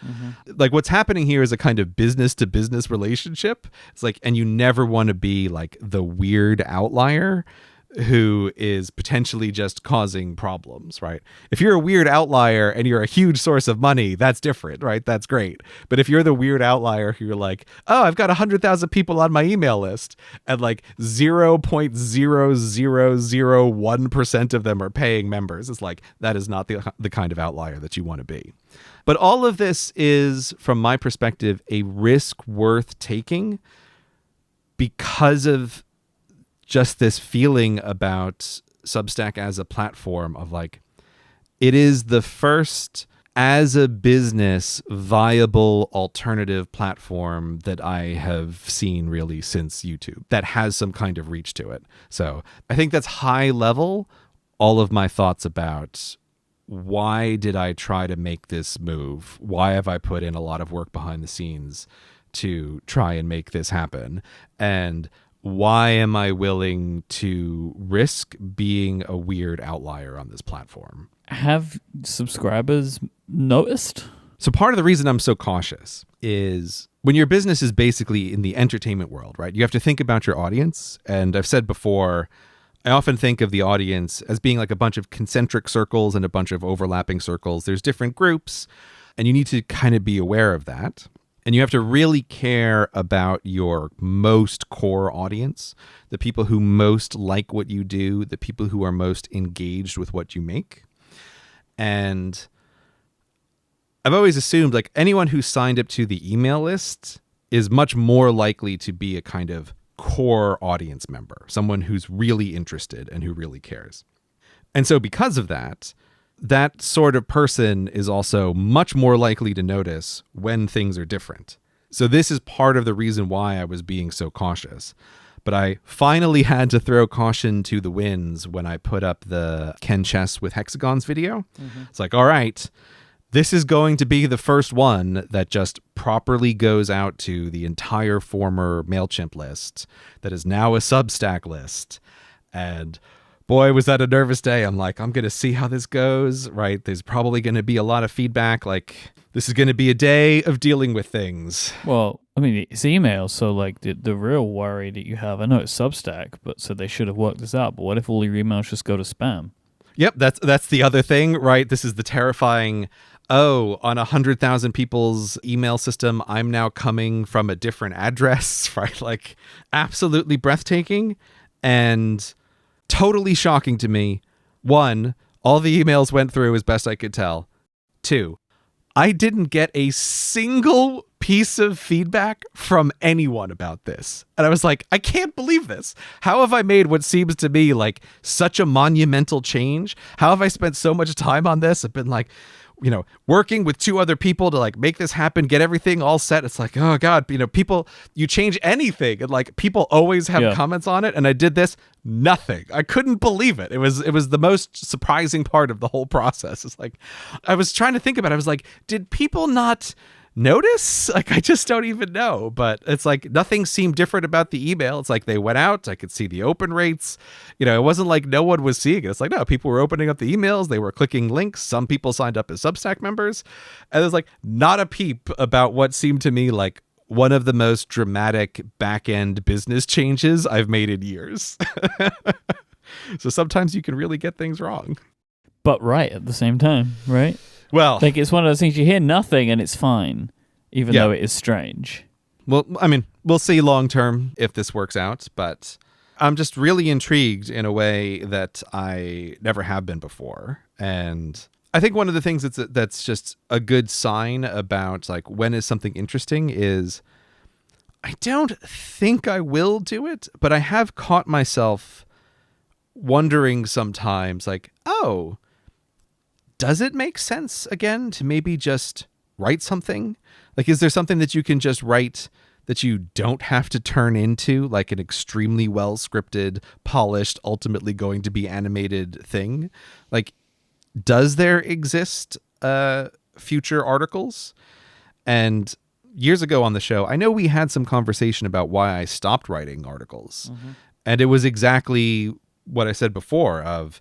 Like, what's happening here is a kind of business to business relationship. It's like, and you never want to be like the weird outlier who is potentially just causing problems, right? If you're a weird outlier and you're a huge source of money, that's different, right? That's great. But if you're the weird outlier who you're like, oh, I've got 100,000 people on my email list and like 0.0001% of them are paying members, it's like, that is not the kind of outlier that you want to be. But all of this is, from my perspective, a risk worth taking because of just this feeling about Substack as a platform of like, it is the first as a business viable alternative platform that I have seen really since YouTube that has some kind of reach to it. So I think that's high level, all of my thoughts about why did I try to make this move? Why have I put in a lot of work behind the scenes to try and make this happen? And why am I willing to risk being a weird outlier on this platform? Have subscribers noticed? So part of the reason I'm so cautious is when your business is basically in the entertainment world, right? You have to think about your audience. And I've said before, I often think of the audience as being like a bunch of concentric circles and a bunch of overlapping circles. There's different groups, and you need to kind of be aware of that. And you have to really care about your most core audience, the people who most like what you do, the people who are most engaged with what you make. And I've always assumed like anyone who signed up to the email list is much more likely to be a kind of core audience member, someone who's really interested and who really cares. And so because of that, that sort of person is also much more likely to notice when things are different. So this is part of the reason why I was being so cautious. But I finally had to throw caution to the winds when I put up the Ken Chess with hexagons video. Mm-hmm. It's like, all right, this is going to be the first one that just properly goes out to the entire former MailChimp list that is now a Substack list. And boy, was that a nervous day. I'm like, I'm going to see how this goes, right? There's probably going to be a lot of feedback. Like, this is going to be a day of dealing with things. Well, I mean, it's email, so like the real worry that you have, I know it's Substack, but so they should have worked this out. But what if all your emails just go to spam? Yep, that's the other thing, right? This is the terrifying, on 100,000 people's email system, I'm now coming from a different address, right? Like, absolutely breathtaking and totally shocking to me. 1, all the emails went through as best I could tell. 2, I didn't get a single piece of feedback from anyone about this. And I was like, I can't believe this. How have I made what seems to me like such a monumental change? How have I spent so much time on this? I've been like, working with 2 other people to like make this happen, get everything all set. It's like, oh God, people, you change anything and like people always have comments on it. And I did this, nothing. I couldn't believe it. It was the most surprising part of the whole process. It's like, I was trying to think about it. I was like, did people not notice? Like, I just don't even know. But it's like nothing seemed different about the email. It's like they went out, I could see the open rates. It wasn't like no one was seeing it. It's like, no, people were opening up the emails, they were clicking links, some people signed up as Substack members, and there's like not a peep about what seemed to me like one of the most dramatic back-end business changes I've made in years. So sometimes you can really get things wrong. But right at the same time, right? Well, like it's one of those things you hear nothing and it's fine, even though it is strange. Well, I mean, we'll see long term if this works out, but I'm just really intrigued in a way that I never have been before. And I think one of the things that's just a good sign about like when is something interesting is I don't think I will do it, but I have caught myself wondering sometimes like, oh, does it make sense again to maybe just write something? Like, is there something that you can just write that you don't have to turn into like an extremely well scripted, polished, ultimately going to be animated thing? Like, does there exist future articles? And years ago on the show, I know we had some conversation about why I stopped writing articles. Mm-hmm. And it was exactly what I said before of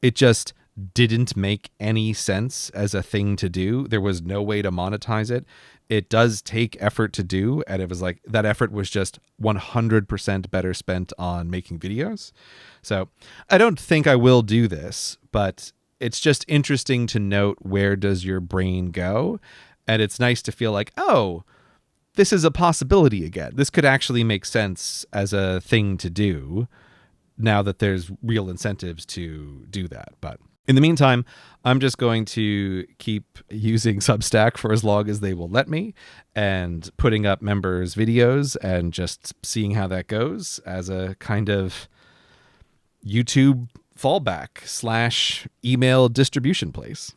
it just didn't make any sense as a thing to do. There was no way to monetize it. It does take effort to do. And it was like that effort was just 100% better spent on making videos. So I don't think I will do this, but it's just interesting to note where does your brain go? And it's nice to feel like, oh, this is a possibility again. This could actually make sense as a thing to do now that there's real incentives to do that. But in the meantime, I'm just going to keep using Substack for as long as they will let me and putting up members' videos and just seeing how that goes as a kind of YouTube fallback / email distribution place.